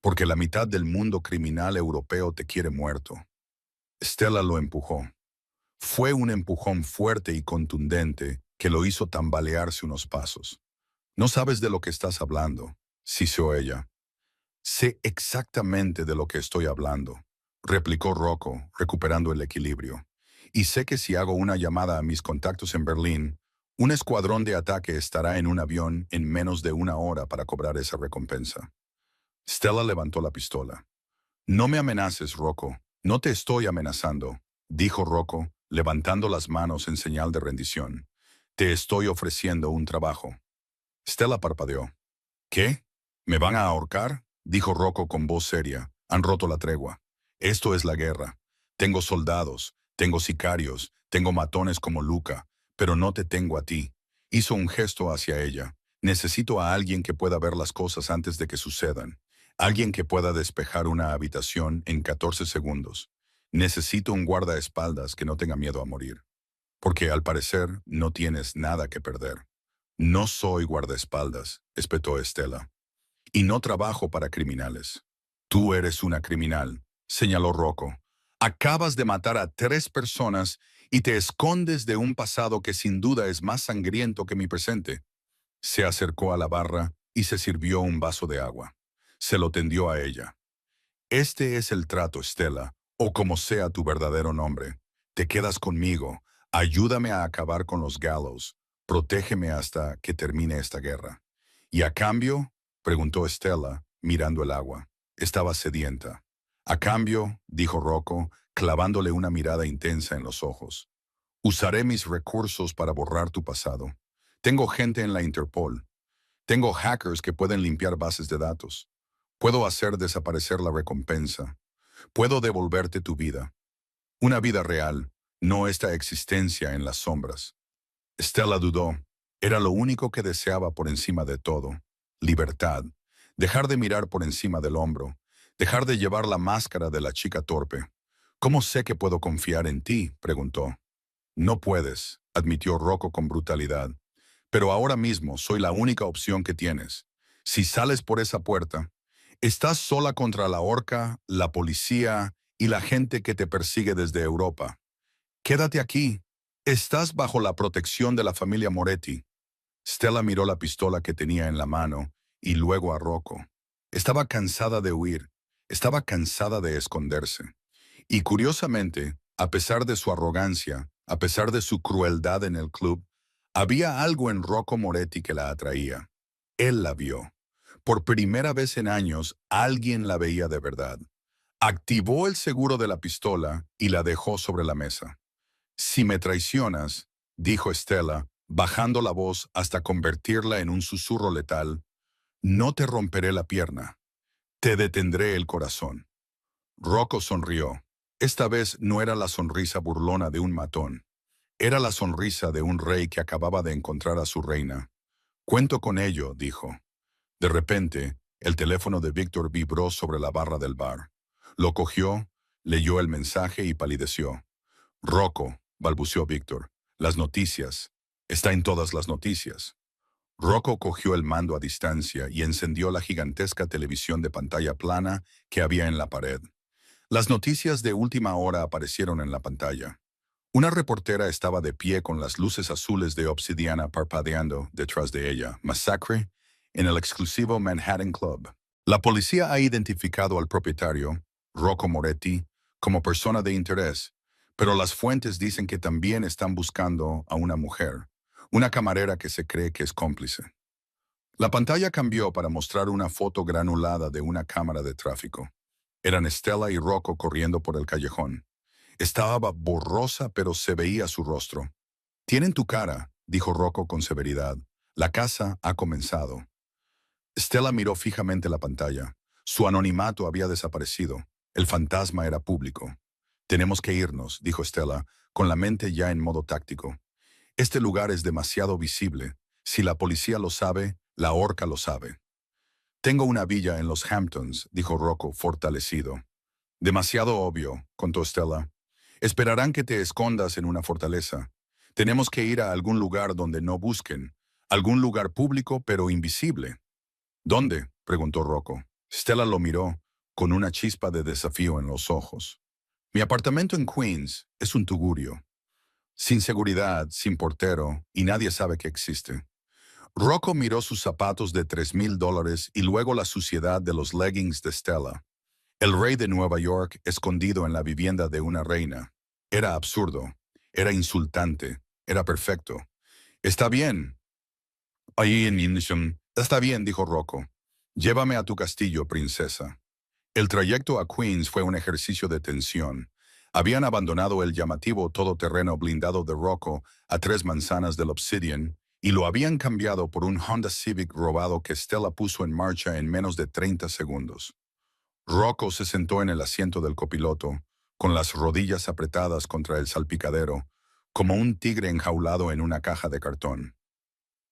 porque la mitad del mundo criminal europeo te quiere muerto. Stella lo empujó. Fue un empujón fuerte y contundente que lo hizo tambalearse unos pasos. No sabes de lo que estás hablando, siseó ella. Sé exactamente de lo que estoy hablando, replicó Rocco, recuperando el equilibrio. Y sé que si hago una llamada a mis contactos en Berlín, un escuadrón de ataque estará en un avión en menos de 1 hora para cobrar esa recompensa. Stella levantó la pistola. No me amenaces, Rocco. No te estoy amenazando, dijo Rocco, levantando las manos en señal de rendición. Te estoy ofreciendo un trabajo. Stella parpadeó. ¿Qué? ¿Me van a ahorcar? Dijo Rocco con voz seria. Han roto la tregua. Esto es la guerra. Tengo soldados, tengo sicarios, tengo matones como Luca, pero no te tengo a ti. Hizo un gesto hacia ella. Necesito a alguien que pueda ver las cosas antes de que sucedan. Alguien que pueda despejar una habitación en 14 segundos. Necesito un guardaespaldas que no tenga miedo a morir. Porque al parecer no tienes nada que perder. No soy guardaespaldas, espetó Stella. Y no trabajo para criminales. Tú eres una criminal, señaló Rocco. Acabas de matar a 3 personas y te escondes de un pasado que sin duda es más sangriento que mi presente. Se acercó a la barra y se sirvió un vaso de agua. Se lo tendió a ella. Este es el trato, Stella, o como sea tu verdadero nombre. Te quedas conmigo. Ayúdame a acabar con los Gallows. Protégeme hasta que termine esta guerra. ¿Y a cambio? Preguntó Stella, mirando el agua. Estaba sedienta. A cambio, dijo Rocco, clavándole una mirada intensa en los ojos. Usaré mis recursos para borrar tu pasado. Tengo gente en la Interpol. Tengo hackers que pueden limpiar bases de datos. Puedo hacer desaparecer la recompensa. Puedo devolverte tu vida. Una vida real, no esta existencia en las sombras. Stella dudó. Era lo único que deseaba por encima de todo. Libertad. Dejar de mirar por encima del hombro. Dejar de llevar la máscara de la chica torpe. ¿Cómo sé que puedo confiar en ti?, preguntó. No puedes, admitió Rocco con brutalidad. Pero ahora mismo soy la única opción que tienes. Si sales por esa puerta, estás sola contra la horca, la policía y la gente que te persigue desde Europa. Quédate aquí. Estás bajo la protección de la familia Moretti. Stella miró la pistola que tenía en la mano y luego a Rocco. Estaba cansada de huir. Estaba cansada de esconderse. Y curiosamente, a pesar de su arrogancia, a pesar de su crueldad en el club, había algo en Rocco Moretti que la atraía. Él la vio. Por primera vez en años, alguien la veía de verdad. Activó el seguro de la pistola y la dejó sobre la mesa. Si me traicionas, dijo Stella, bajando la voz hasta convertirla en un susurro letal, no te romperé la pierna. Te detendré el corazón. Rocco sonrió. Esta vez no era la sonrisa burlona de un matón. Era la sonrisa de un rey que acababa de encontrar a su reina. Cuento con ello, dijo. De repente, el teléfono de Víctor vibró sobre la barra del bar. Lo cogió, leyó el mensaje y palideció. Rocco, balbuceó Víctor. Las noticias. Está en todas las noticias. Rocco cogió el mando a distancia y encendió la gigantesca televisión de pantalla plana que había en la pared. Las noticias de última hora aparecieron en la pantalla. Una reportera estaba de pie con las luces azules de obsidiana parpadeando detrás de ella. Masacre en el exclusivo Manhattan Club. La policía ha identificado al propietario, Rocco Moretti, como persona de interés, pero las fuentes dicen que también están buscando a una mujer, una camarera que se cree que es cómplice. La pantalla cambió para mostrar una foto granulada de una cámara de tráfico. Eran Stella y Rocco corriendo por el callejón. Estaba borrosa, pero se veía su rostro. «Tienen tu cara», dijo Rocco con severidad. «La casa ha comenzado». Stella miró fijamente la pantalla. Su anonimato había desaparecido. El fantasma era público. «Tenemos que irnos», dijo Stella, con la mente ya en modo táctico. «Este lugar es demasiado visible. Si la policía lo sabe, la horca lo sabe». «Tengo una villa en los Hamptons», dijo Rocco, fortalecido. «Demasiado obvio», contó Stella. «Esperarán que te escondas en una fortaleza. Tenemos que ir a algún lugar donde no busquen. Algún lugar público pero invisible». «¿Dónde?», preguntó Rocco. Stella lo miró, con una chispa de desafío en los ojos. «Mi apartamento en Queens es un tugurio. Sin seguridad, sin portero, y nadie sabe que existe». Rocco miró sus zapatos de $3,000 y luego la suciedad de los leggings de Stella. El rey de Nueva York escondido en la vivienda de una reina. Era absurdo, era insultante, era perfecto. «Está bien». «Ahí en Inisham». «Está bien», dijo Rocco. «Llévame a tu castillo, princesa». El trayecto a Queens fue un ejercicio de tensión. Habían abandonado el llamativo todoterreno blindado de Rocco a 3 manzanas del Obsidian y lo habían cambiado por un Honda Civic robado que Stella puso en marcha en menos de 30 segundos. Rocco se sentó en el asiento del copiloto, con las rodillas apretadas contra el salpicadero, como un tigre enjaulado en una caja de cartón.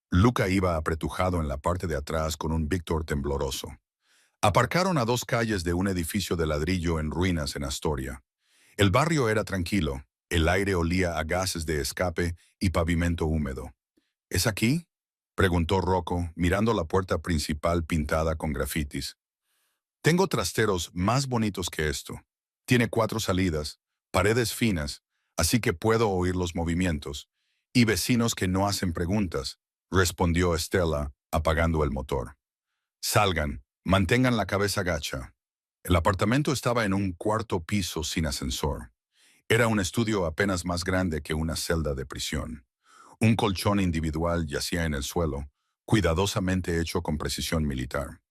Luca iba apretujado en la parte de atrás con un Víctor tembloroso. Aparcaron a 2 calles de un edificio de ladrillo en ruinas en Astoria. El barrio era tranquilo, el aire olía a gases de escape y pavimento húmedo. «¿Es aquí?», preguntó Rocco, mirando la puerta principal pintada con grafitis. «Tengo trasteros más bonitos que esto. Tiene 4 salidas, paredes finas, así que puedo oír los movimientos, y vecinos que no hacen preguntas», respondió Stella, apagando el motor. «Salgan, mantengan la cabeza gacha». El apartamento estaba en un 4.º piso sin ascensor. Era un estudio apenas más grande que una celda de prisión. Un colchón individual yacía en el suelo, cuidadosamente hecho con precisión militar.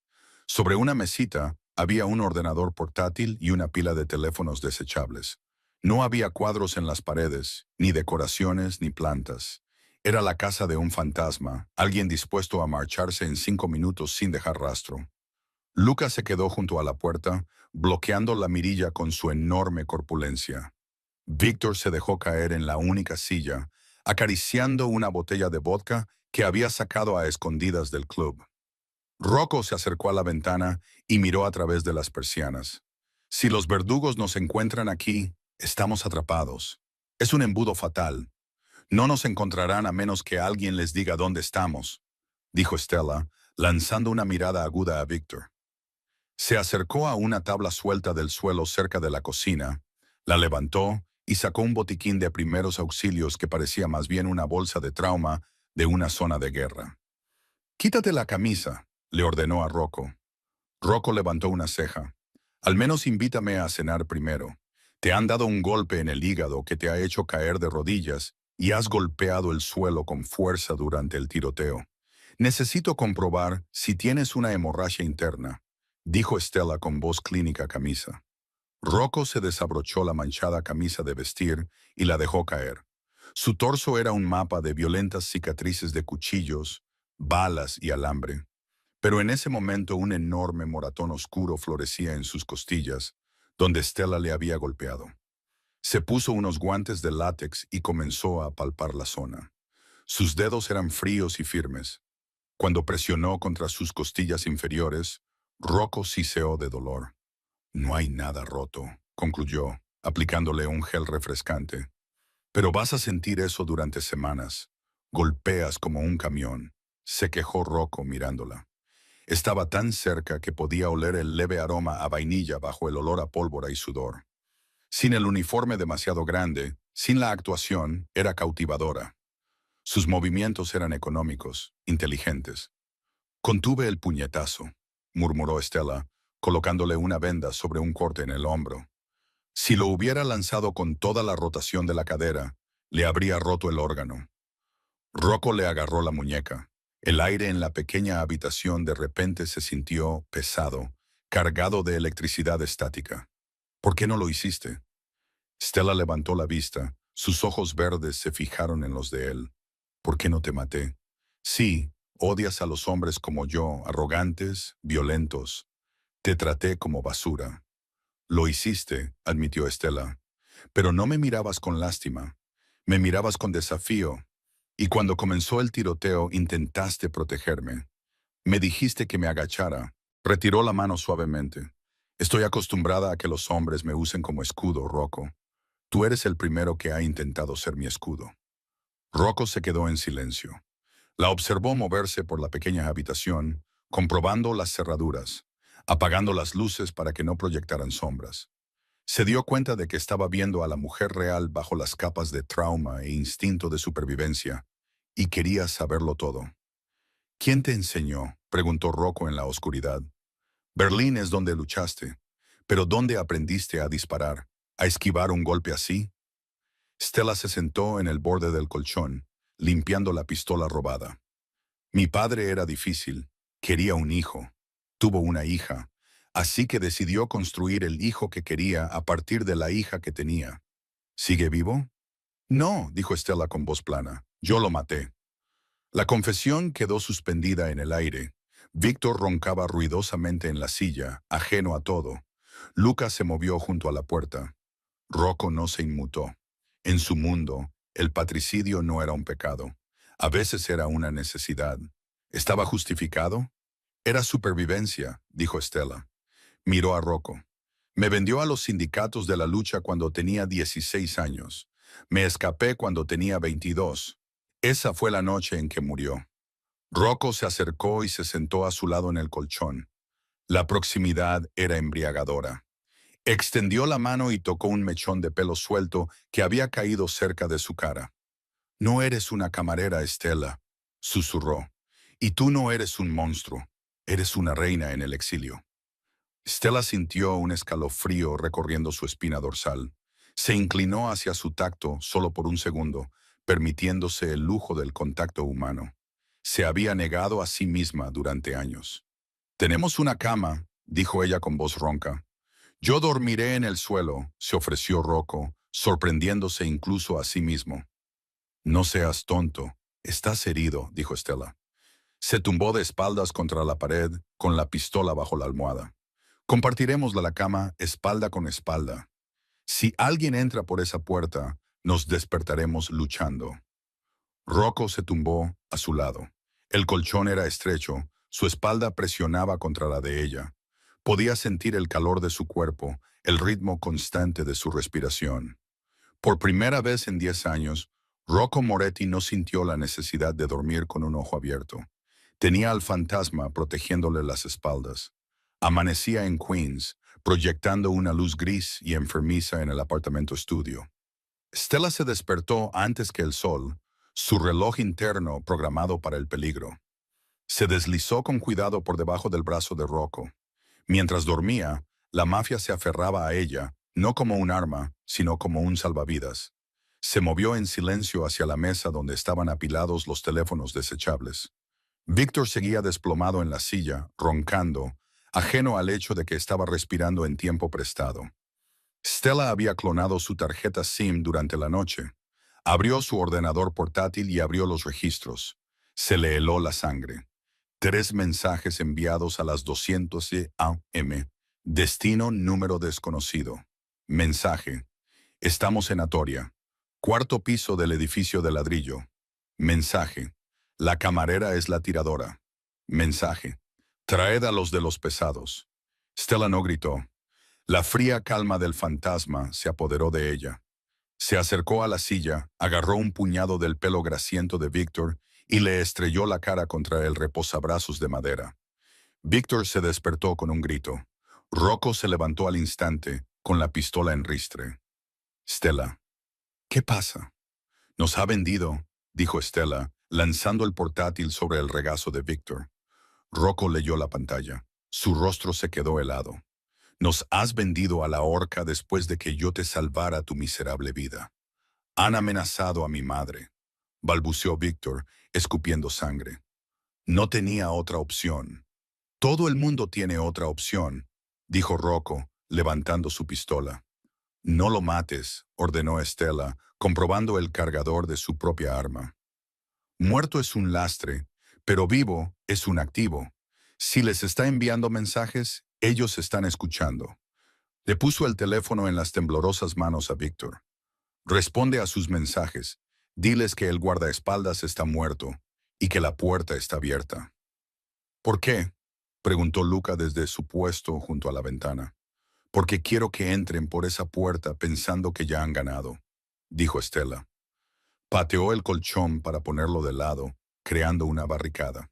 Sobre una mesita había un ordenador portátil y una pila de teléfonos desechables. No había cuadros en las paredes, ni decoraciones, ni plantas. Era la casa de un fantasma, alguien dispuesto a marcharse en 5 minutos sin dejar rastro. Lucas se quedó junto a la puerta, bloqueando la mirilla con su enorme corpulencia. Víctor se dejó caer en la única silla, acariciando una botella de vodka que había sacado a escondidas del club. Rocco se acercó a la ventana y miró a través de las persianas. «Si los verdugos nos encuentran aquí, estamos atrapados. Es un embudo fatal. No nos encontrarán a menos que alguien les diga dónde estamos», dijo Stella, lanzando una mirada aguda a Víctor. Se acercó a una tabla suelta del suelo cerca de la cocina, la levantó y sacó un botiquín de primeros auxilios que parecía más bien una bolsa de trauma de una zona de guerra. «Quítate la camisa», le ordenó a Rocco. Rocco levantó una ceja. «Al menos invítame a cenar primero. Te han dado un golpe en el hígado que te ha hecho caer de rodillas y has golpeado el suelo con fuerza durante el tiroteo. Necesito comprobar si tienes una hemorragia interna», dijo Stella con voz clínica camisa. Rocco se desabrochó la manchada camisa de vestir y la dejó caer. Su torso era un mapa de violentas cicatrices de cuchillos, balas y alambre. Pero en ese momento un enorme moratón oscuro florecía en sus costillas, donde Stella le había golpeado. Se puso unos guantes de látex y comenzó a palpar la zona. Sus dedos eran fríos y firmes. Cuando presionó contra sus costillas inferiores, Rocco siseó de dolor. «No hay nada roto», concluyó, aplicándole un gel refrescante. «Pero vas a sentir eso durante semanas. Golpeas como un camión», se quejó Rocco mirándola. Estaba tan cerca que podía oler el leve aroma a vainilla bajo el olor a pólvora y sudor. Sin el uniforme demasiado grande, Sin la actuación, era cautivadora. Sus movimientos eran económicos, inteligentes. Contuve el puñetazo, murmuró Stella, colocándole una venda sobre un corte en el hombro. Si lo hubiera lanzado con toda la rotación de la cadera, le habría roto el órgano. Rocco le agarró la muñeca. El aire en la pequeña habitación de repente se sintió pesado, cargado de electricidad estática. ¿Por qué no lo hiciste? Stella levantó la vista. Sus ojos verdes se fijaron en los de él. ¿Por qué no te maté? Sí, odias a los hombres como yo, arrogantes, violentos. Te traté como basura. Lo hiciste, admitió Stella. Pero no me mirabas con lástima. Me mirabas con desafío. Y cuando comenzó el tiroteo intentaste protegerme. Me dijiste que me agachara. Retiró la mano suavemente. Estoy acostumbrada a que los hombres me usen como escudo, Rocco. Tú eres el primero que ha intentado ser mi escudo. Rocco se quedó en silencio. La observó moverse por la pequeña habitación, comprobando las cerraduras, apagando las luces para que no proyectaran sombras. Se dio cuenta de que estaba viendo a la mujer real bajo las capas de trauma e instinto de supervivencia, y quería saberlo todo. ¿Quién te enseñó?, preguntó Rocco en la oscuridad. Berlín es donde luchaste, pero ¿dónde aprendiste a disparar, a esquivar un golpe así? Stella se sentó en el borde del colchón, limpiando la pistola robada. Mi padre era difícil, quería un hijo, tuvo una hija, así que decidió construir el hijo que quería a partir de la hija que tenía. ¿Sigue vivo? No, dijo Stella con voz plana, yo lo maté. La confesión quedó suspendida en el aire. Víctor roncaba ruidosamente en la silla, ajeno a todo. Lucas se movió junto a la puerta. Rocco no se inmutó. En su mundo, el patricidio no era un pecado. A veces era una necesidad. ¿Estaba justificado? Era supervivencia, dijo Stella. Miró a Rocco. Me vendió a los sindicatos de la lucha cuando tenía 16 años. Me escapé cuando tenía 22. Esa fue la noche en que murió. Rocco se acercó y se sentó a su lado en el colchón. La proximidad era embriagadora. Extendió la mano y tocó un mechón de pelo suelto que había caído cerca de su cara. No eres una camarera, Stella, susurró. Y tú no eres un monstruo. Eres una reina en el exilio. Stella sintió un escalofrío recorriendo su espina dorsal. Se inclinó hacia su tacto solo por un segundo, permitiéndose el lujo del contacto humano. Se había negado a sí misma durante años. Tenemos una cama, dijo ella con voz ronca. Yo dormiré en el suelo, se ofreció Rocco, sorprendiéndose incluso a sí mismo. No seas tonto, estás herido, dijo Stella. Se tumbó de espaldas contra la pared, con la pistola bajo la almohada. Compartiremos la cama espalda con espalda. Si alguien entra por esa puerta, nos despertaremos luchando. Rocco se tumbó a su lado. El colchón era estrecho, su espalda presionaba contra la de ella. Podía sentir el calor de su cuerpo, el ritmo constante de su respiración. Por primera vez en 10 años, Rocco Moretti no sintió la necesidad de dormir con un ojo abierto. Tenía al fantasma protegiéndole las espaldas. Amanecía en Queens, proyectando una luz gris y enfermiza en el apartamento estudio. Stella se despertó antes que el sol, su reloj interno programado para el peligro. Se deslizó con cuidado por debajo del brazo de Rocco. Mientras dormía, la mafia se aferraba a ella, no como un arma, sino como un salvavidas. Se movió en silencio hacia la mesa donde estaban apilados los teléfonos desechables. Víctor seguía desplomado en la silla, roncando, ajeno al hecho de que estaba respirando en tiempo prestado. Stella había clonado su tarjeta SIM durante la noche. Abrió su ordenador portátil y abrió los registros. Se le heló la sangre. 3 mensajes enviados a las 200 a.m. Destino número desconocido. Mensaje. Estamos en Atoria. 4º piso del edificio de ladrillo. Mensaje. La camarera es la tiradora. Mensaje. Traed a los de los pesados. Stella no gritó. La fría calma del fantasma se apoderó de ella. Se acercó a la silla, agarró un puñado del pelo grasiento de Víctor y le estrelló la cara contra el reposabrazos de madera. Víctor se despertó con un grito. Rocco se levantó al instante, con la pistola en ristre. Stella. ¿Qué pasa? Nos ha vendido, dijo Stella, lanzando el portátil sobre el regazo de Víctor. Rocco leyó la pantalla. Su rostro se quedó helado. Nos has vendido a la horca después de que yo te salvara tu miserable vida. Han amenazado a mi madre, balbuceó Víctor, escupiendo sangre. No tenía otra opción. Todo el mundo tiene otra opción, dijo Rocco, levantando su pistola. No lo mates, ordenó Stella, comprobando el cargador de su propia arma. Muerto es un lastre, pero vivo es un activo. Si les está enviando mensajes, ellos están escuchando. Le puso el teléfono en las temblorosas manos a Víctor. Responde a sus mensajes. Diles que el guardaespaldas está muerto y que la puerta está abierta. ¿Por qué? Preguntó Luca desde su puesto junto a la ventana. Porque quiero que entren por esa puerta pensando que ya han ganado, dijo Stella. Pateó el colchón para ponerlo de lado, creando una barricada.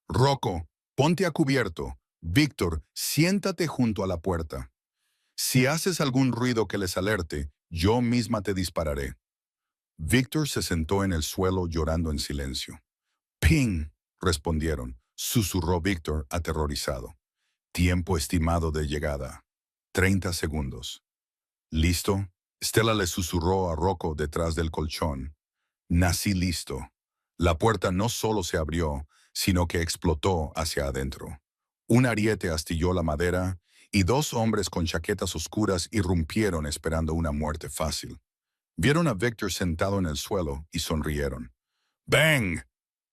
Rocco, ponte a cubierto. Víctor, siéntate junto a la puerta. Si haces algún ruido que les alerte, yo misma te dispararé. Víctor se sentó en el suelo llorando en silencio. ¡Ping! Respondieron. Susurró Víctor, aterrorizado. Tiempo estimado de llegada. 30 segundos. ¿Listo? Stella le susurró a Rocco detrás del colchón. Nací listo. La puerta no solo se abrió, sino que explotó hacia adentro. Un ariete astilló la madera y dos hombres con chaquetas oscuras irrumpieron esperando una muerte fácil. Vieron a Victor sentado en el suelo y sonrieron. ¡Bang!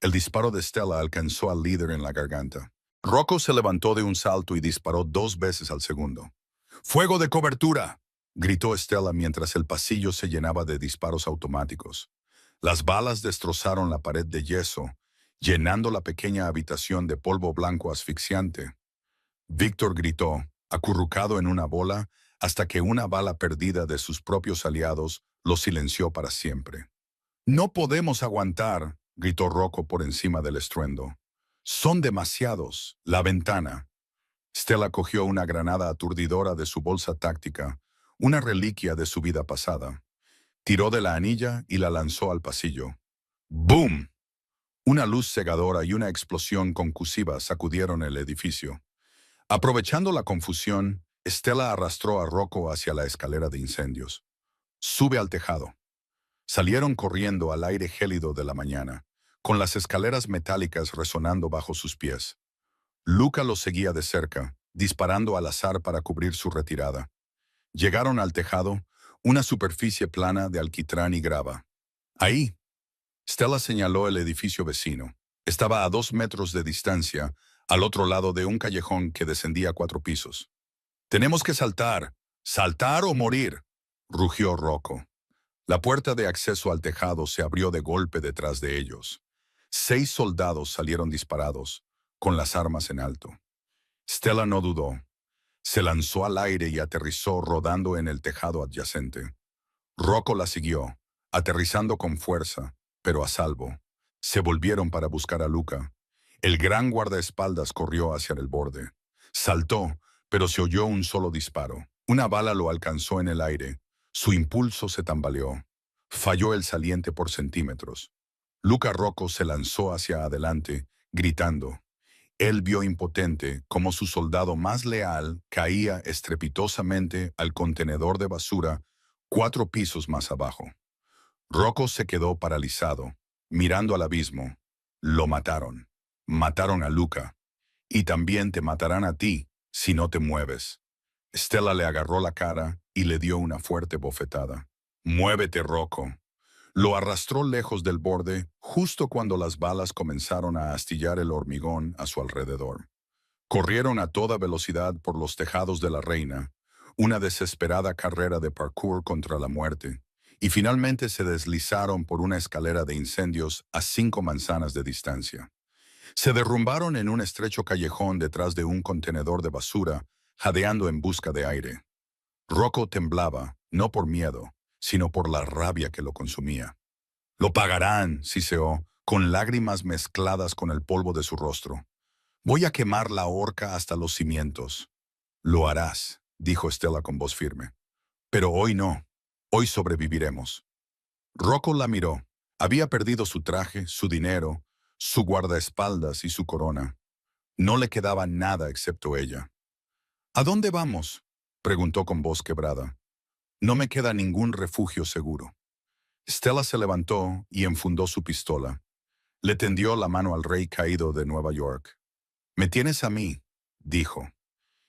El disparo de Stella alcanzó al líder en la garganta. Rocco se levantó de un salto y disparó 2 veces al segundo. ¡Fuego de cobertura!, gritó Stella mientras el pasillo se llenaba de disparos automáticos. Las balas destrozaron la pared de yeso, llenando la pequeña habitación de polvo blanco asfixiante. Víctor gritó, acurrucado en una bola, hasta que una bala perdida de sus propios aliados lo silenció para siempre. «No podemos aguantar», gritó Rocco por encima del estruendo. «Son demasiados. La ventana». Stella cogió una granada aturdidora de su bolsa táctica, una reliquia de su vida pasada. Tiró de la anilla y la lanzó al pasillo. ¡Boom! Una luz cegadora y una explosión concusiva sacudieron el edificio. Aprovechando la confusión, Stella arrastró a Rocco hacia la escalera de incendios. «Sube al tejado». Salieron corriendo al aire gélido de la mañana, con las escaleras metálicas resonando bajo sus pies. Luca los seguía de cerca, disparando al azar para cubrir su retirada. Llegaron al tejado, una superficie plana de alquitrán y grava. Ahí. Stella señaló el edificio vecino. Estaba a 2 metros de distancia, al otro lado de un callejón que descendía 4 pisos. «Tenemos que saltar. ¡Saltar o morir!», rugió Rocco. La puerta de acceso al tejado se abrió de golpe detrás de ellos. 6 soldados salieron disparados, con las armas en alto. Stella no dudó. Se lanzó al aire y aterrizó rodando en el tejado adyacente. Rocco la siguió, aterrizando con fuerza, pero a salvo. Se volvieron para buscar a Luca. El gran guardaespaldas corrió hacia el borde. Saltó, pero se oyó un solo disparo. Una bala lo alcanzó en el aire. Su impulso se tambaleó. Falló el saliente por centímetros. Luca Rocco se lanzó hacia adelante, gritando. Él vio impotente cómo su soldado más leal caía estrepitosamente al contenedor de basura 4 pisos más abajo. Rocco se quedó paralizado, mirando al abismo. Lo mataron. Mataron a Luca. Y también te matarán a ti, si no te mueves. Stella le agarró la cara y le dio una fuerte bofetada. «Muévete, Rocco». Lo arrastró lejos del borde justo cuando las balas comenzaron a astillar el hormigón a su alrededor. Corrieron a toda velocidad por los tejados de la reina, una desesperada carrera de parkour contra la muerte, y finalmente se deslizaron por una escalera de incendios a 5 manzanas de distancia. Se derrumbaron en un estrecho callejón detrás de un contenedor de basura, jadeando en busca de aire. Rocco temblaba, no por miedo, sino por la rabia que lo consumía. «Lo pagarán», siseó, con lágrimas mezcladas con el polvo de su rostro. «Voy a quemar la horca hasta los cimientos». «Lo harás», dijo Stella con voz firme. «Pero hoy no. Hoy sobreviviremos». Rocco la miró. Había perdido su traje, su dinero, su guardaespaldas y su corona. No le quedaba nada excepto ella. ¿A dónde vamos?, preguntó con voz quebrada. No me queda ningún refugio seguro. Stella se levantó y enfundó su pistola. Le tendió la mano al rey caído de Nueva York. «Me tienes a mí», dijo,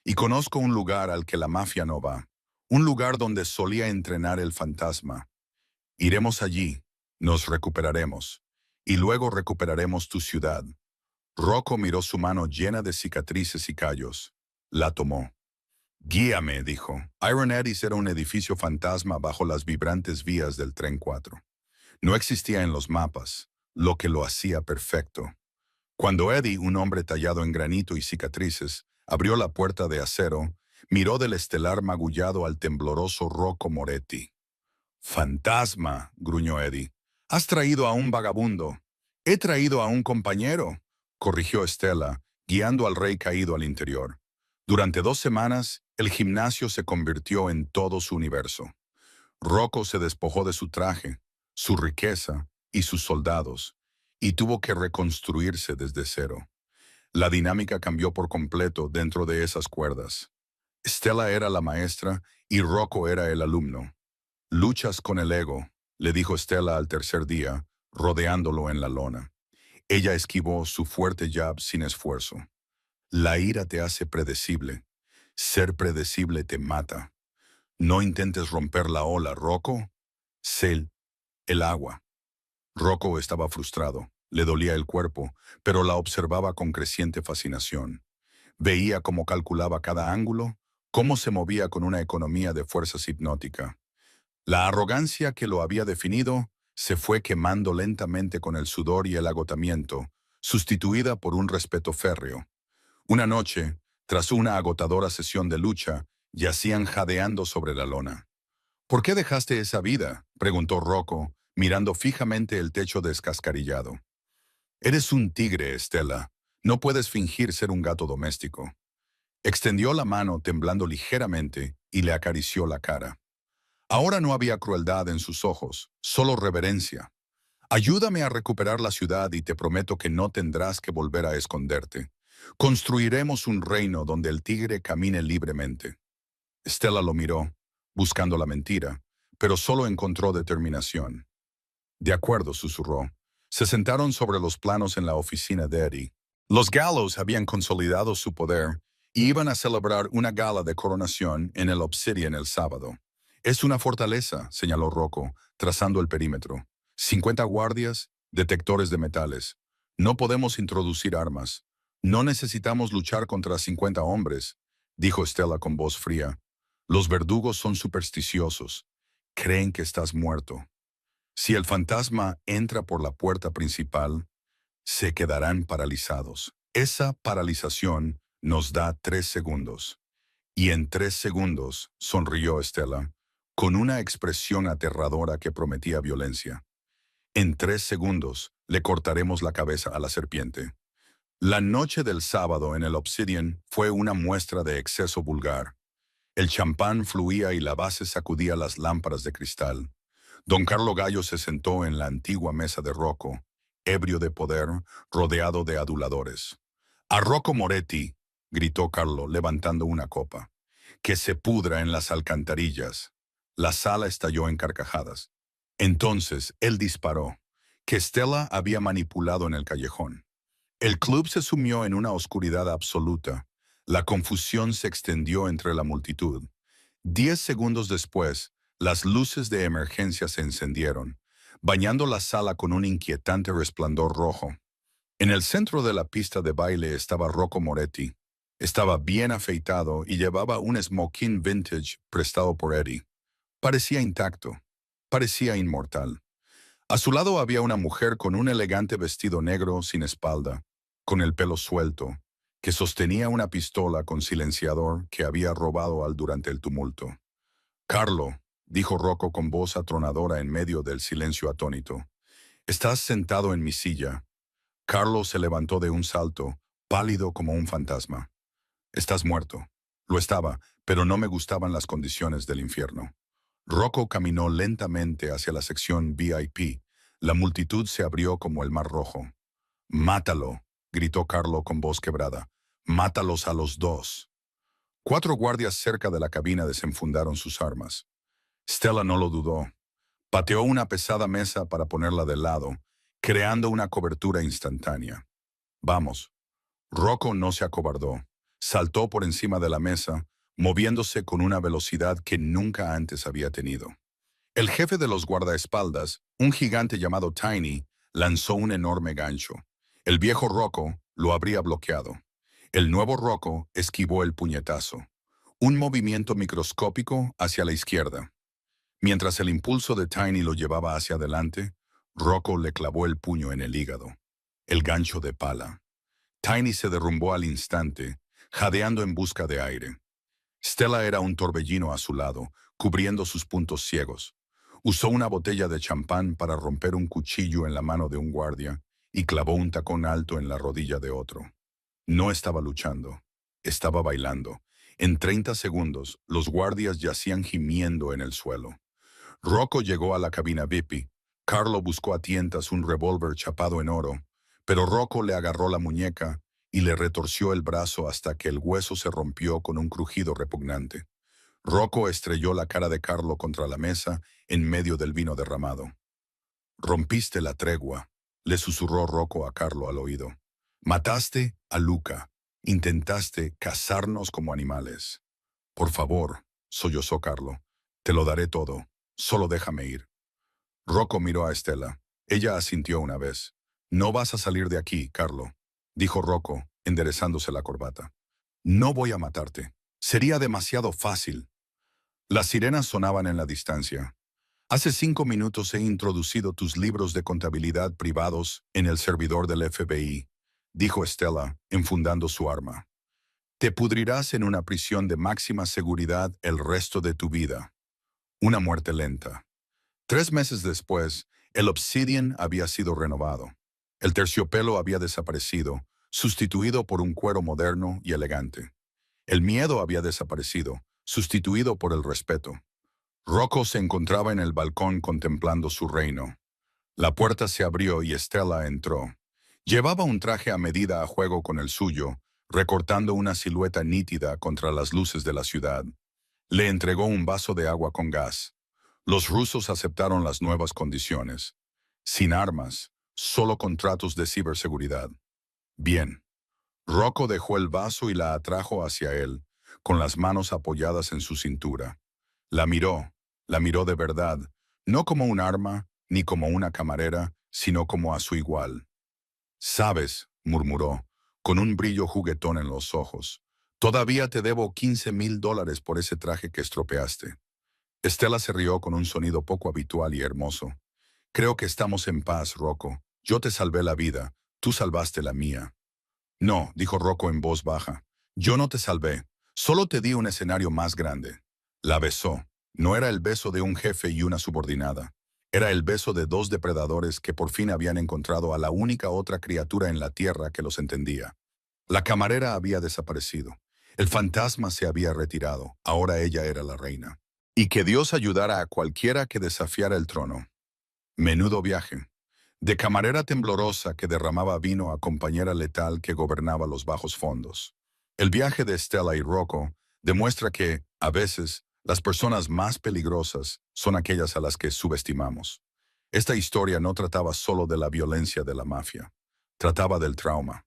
«y conozco un lugar al que la mafia no va, un lugar donde solía entrenar el fantasma. Iremos allí, nos recuperaremos, y luego recuperaremos tu ciudad». Rocco miró su mano llena de cicatrices y callos. La tomó. «Guíame», dijo. Iron Eddie's era un edificio fantasma bajo las vibrantes vías del Tren 4. No existía en los mapas, lo que lo hacía perfecto. Cuando Eddie, un hombre tallado en granito y cicatrices, abrió la puerta de acero, miró del estelar magullado al tembloroso Rocco Moretti. «Fantasma», gruñó Eddie. «Has traído a un vagabundo». «He traído a un compañero», corrigió Stella, guiando al rey caído al interior. Durante 2 semanas, el gimnasio se convirtió en todo su universo. Rocco se despojó de su traje, su riqueza y sus soldados, y tuvo que reconstruirse desde cero. La dinámica cambió por completo dentro de esas cuerdas. Stella era la maestra y Rocco era el alumno. «Luchas con el ego», le dijo Stella al tercer día, rodeándolo en la lona. Ella esquivó su fuerte jab sin esfuerzo. «La ira te hace predecible. Ser predecible te mata. No intentes romper la ola, Rocco. Sé el agua». Rocco estaba frustrado, le dolía el cuerpo, pero la observaba con creciente fascinación. Veía cómo calculaba cada ángulo, cómo se movía con una economía de fuerzas hipnótica. La arrogancia que lo había definido se fue quemando lentamente con el sudor y el agotamiento, sustituida por un respeto férreo. Una noche, tras una agotadora sesión de lucha, yacían jadeando sobre la lona. «¿Por qué dejaste esa vida?», preguntó Rocco, mirando fijamente el techo descascarillado. «Eres un tigre, Stella. No puedes fingir ser un gato doméstico». Extendió la mano temblando ligeramente y le acarició la cara. Ahora no había crueldad en sus ojos, solo reverencia. «Ayúdame a recuperar la ciudad y te prometo que no tendrás que volver a esconderte. Construiremos un reino donde el tigre camine libremente». Stella lo miró, buscando la mentira, pero solo encontró determinación. «De acuerdo», susurró. Se sentaron sobre los planos en la oficina de Eddie. Los Gallows habían consolidado su poder y iban a celebrar una gala de coronación en el Obsidian el sábado. «Es una fortaleza», señaló Rocco, trazando el perímetro. «50 guardias, detectores de metales. No podemos introducir armas. No necesitamos luchar contra 50 hombres», dijo Stella con voz fría. «Los verdugos son supersticiosos. Creen que estás muerto. Si el fantasma entra por la puerta principal, se quedarán paralizados. Esa paralización nos da 3 segundos». Y en 3 segundos, sonrió Stella, con una expresión aterradora que prometía violencia. «En 3 segundos le cortaremos la cabeza a la serpiente». La noche del sábado en el Obsidian fue una muestra de exceso vulgar. El champán fluía y la base sacudía las lámparas de cristal. Don Carlo Gallo se sentó en la antigua mesa de Rocco, ebrio de poder, rodeado de aduladores. «A Rocco Moretti», gritó Carlo, levantando una copa. «Que se pudra en las alcantarillas». La sala estalló en carcajadas. Entonces él disparó, que Stella había manipulado en el callejón. El club se sumió en una oscuridad absoluta. La confusión se extendió entre la multitud. 10 segundos después, las luces de emergencia se encendieron, bañando la sala con un inquietante resplandor rojo. En el centro de la pista de baile estaba Rocco Moretti. Estaba bien afeitado y llevaba un smoking vintage prestado por Eddie. Parecía intacto. Parecía inmortal. A su lado había una mujer con un elegante vestido negro sin espalda, con el pelo suelto, que sostenía una pistola con silenciador que había robado durante el tumulto. «Carlo», dijo Rocco con voz atronadora en medio del silencio atónito, «estás sentado en mi silla». Carlo se levantó de un salto, pálido como un fantasma. «Estás muerto». Lo estaba, pero no me gustaban las condiciones del infierno. Rocco caminó lentamente hacia la sección VIP. La multitud se abrió como el mar rojo. «Mátalo», gritó Carlo con voz quebrada. «Mátalos a los dos». 4 guardias cerca de la cabina desenfundaron sus armas. Stella no lo dudó. Pateó una pesada mesa para ponerla de lado, creando una cobertura instantánea. «Vamos». Rocco no se acobardó. Saltó por encima de la mesa, moviéndose con una velocidad que nunca antes había tenido. El jefe de los guardaespaldas, un gigante llamado Tiny, lanzó un enorme gancho. El viejo Rocco lo habría bloqueado. El nuevo Rocco esquivó el puñetazo. Un movimiento microscópico hacia la izquierda. Mientras el impulso de Tiny lo llevaba hacia adelante, Rocco le clavó el puño en el hígado. El gancho de pala. Tiny se derrumbó al instante, jadeando en busca de aire. Stella era un torbellino a su lado, cubriendo sus puntos ciegos. Usó una botella de champán para romper un cuchillo en la mano de un guardia y clavó un tacón alto en la rodilla de otro. No estaba luchando, estaba bailando. En 30 segundos, los guardias yacían gimiendo en el suelo. Rocco llegó a la cabina VIP. Carlo buscó a tientas un revólver chapado en oro, pero Rocco le agarró la muñeca y le retorció el brazo hasta que el hueso se rompió con un crujido repugnante. Rocco estrelló la cara de Carlo contra la mesa en medio del vino derramado. «Rompiste la tregua», le susurró Rocco a Carlo al oído. «Mataste a Luca. Intentaste cazarnos como animales». «Por favor», sollozó Carlo, «te lo daré todo. Solo déjame ir». Rocco miró a Stella. Ella asintió una vez. «No vas a salir de aquí, Carlo», dijo Rocco, enderezándose la corbata. «No voy a matarte. Sería demasiado fácil». Las sirenas sonaban en la distancia. «Hace 5 minutos he introducido tus libros de contabilidad privados en el servidor del FBI», dijo Stella, enfundando su arma. «Te pudrirás en una prisión de máxima seguridad el resto de tu vida». Una muerte lenta. 3 meses después, el Obsidian había sido renovado. El terciopelo había desaparecido, sustituido por un cuero moderno y elegante. El miedo había desaparecido, sustituido por el respeto. Rocco se encontraba en el balcón contemplando su reino. La puerta se abrió y Stella entró. Llevaba un traje a medida a juego con el suyo, recortando una silueta nítida contra las luces de la ciudad. Le entregó un vaso de agua con gas. Los rusos aceptaron las nuevas condiciones. Sin armas, solo contratos de ciberseguridad. Bien. Rocco dejó el vaso y la atrajo hacia él, con las manos apoyadas en su cintura. La miró de verdad, no como un arma, ni como una camarera, sino como a su igual. «Sabes», murmuró, con un brillo juguetón en los ojos, «todavía te debo $15,000 por ese traje que estropeaste». Stella se rió con un sonido poco habitual y hermoso. «Creo que estamos en paz, Rocco. Yo te salvé la vida, tú salvaste la mía». «No», dijo Rocco en voz baja, «yo no te salvé, solo te di un escenario más grande». La besó. No era el beso de un jefe y una subordinada. Era el beso de 2 depredadores que por fin habían encontrado a la única otra criatura en la tierra que los entendía. La camarera había desaparecido. El fantasma se había retirado. Ahora ella era la reina. Y que Dios ayudara a cualquiera que desafiara el trono. Menudo viaje. De camarera temblorosa que derramaba vino a compañera letal que gobernaba los bajos fondos. El viaje de Stella y Rocco demuestra que, a veces, las personas más peligrosas son aquellas a las que subestimamos. Esta historia no trataba solo de la violencia de la mafia. Trataba del trauma.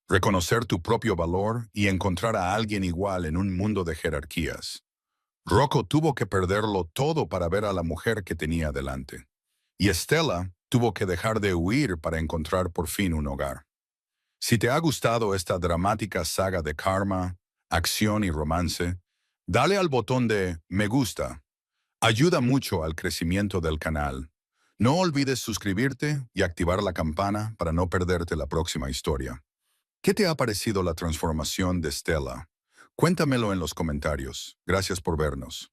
Reconocer tu propio valor y encontrar a alguien igual en un mundo de jerarquías. Rocco tuvo que perderlo todo para ver a la mujer que tenía delante. Y Stella tuvo que dejar de huir para encontrar por fin un hogar. Si te ha gustado esta dramática saga de karma, acción y romance, dale al botón de me gusta. Ayuda mucho al crecimiento del canal. No olvides suscribirte y activar la campana para no perderte la próxima historia. ¿Qué te ha parecido la transformación de Stella? Cuéntamelo en los comentarios. Gracias por vernos.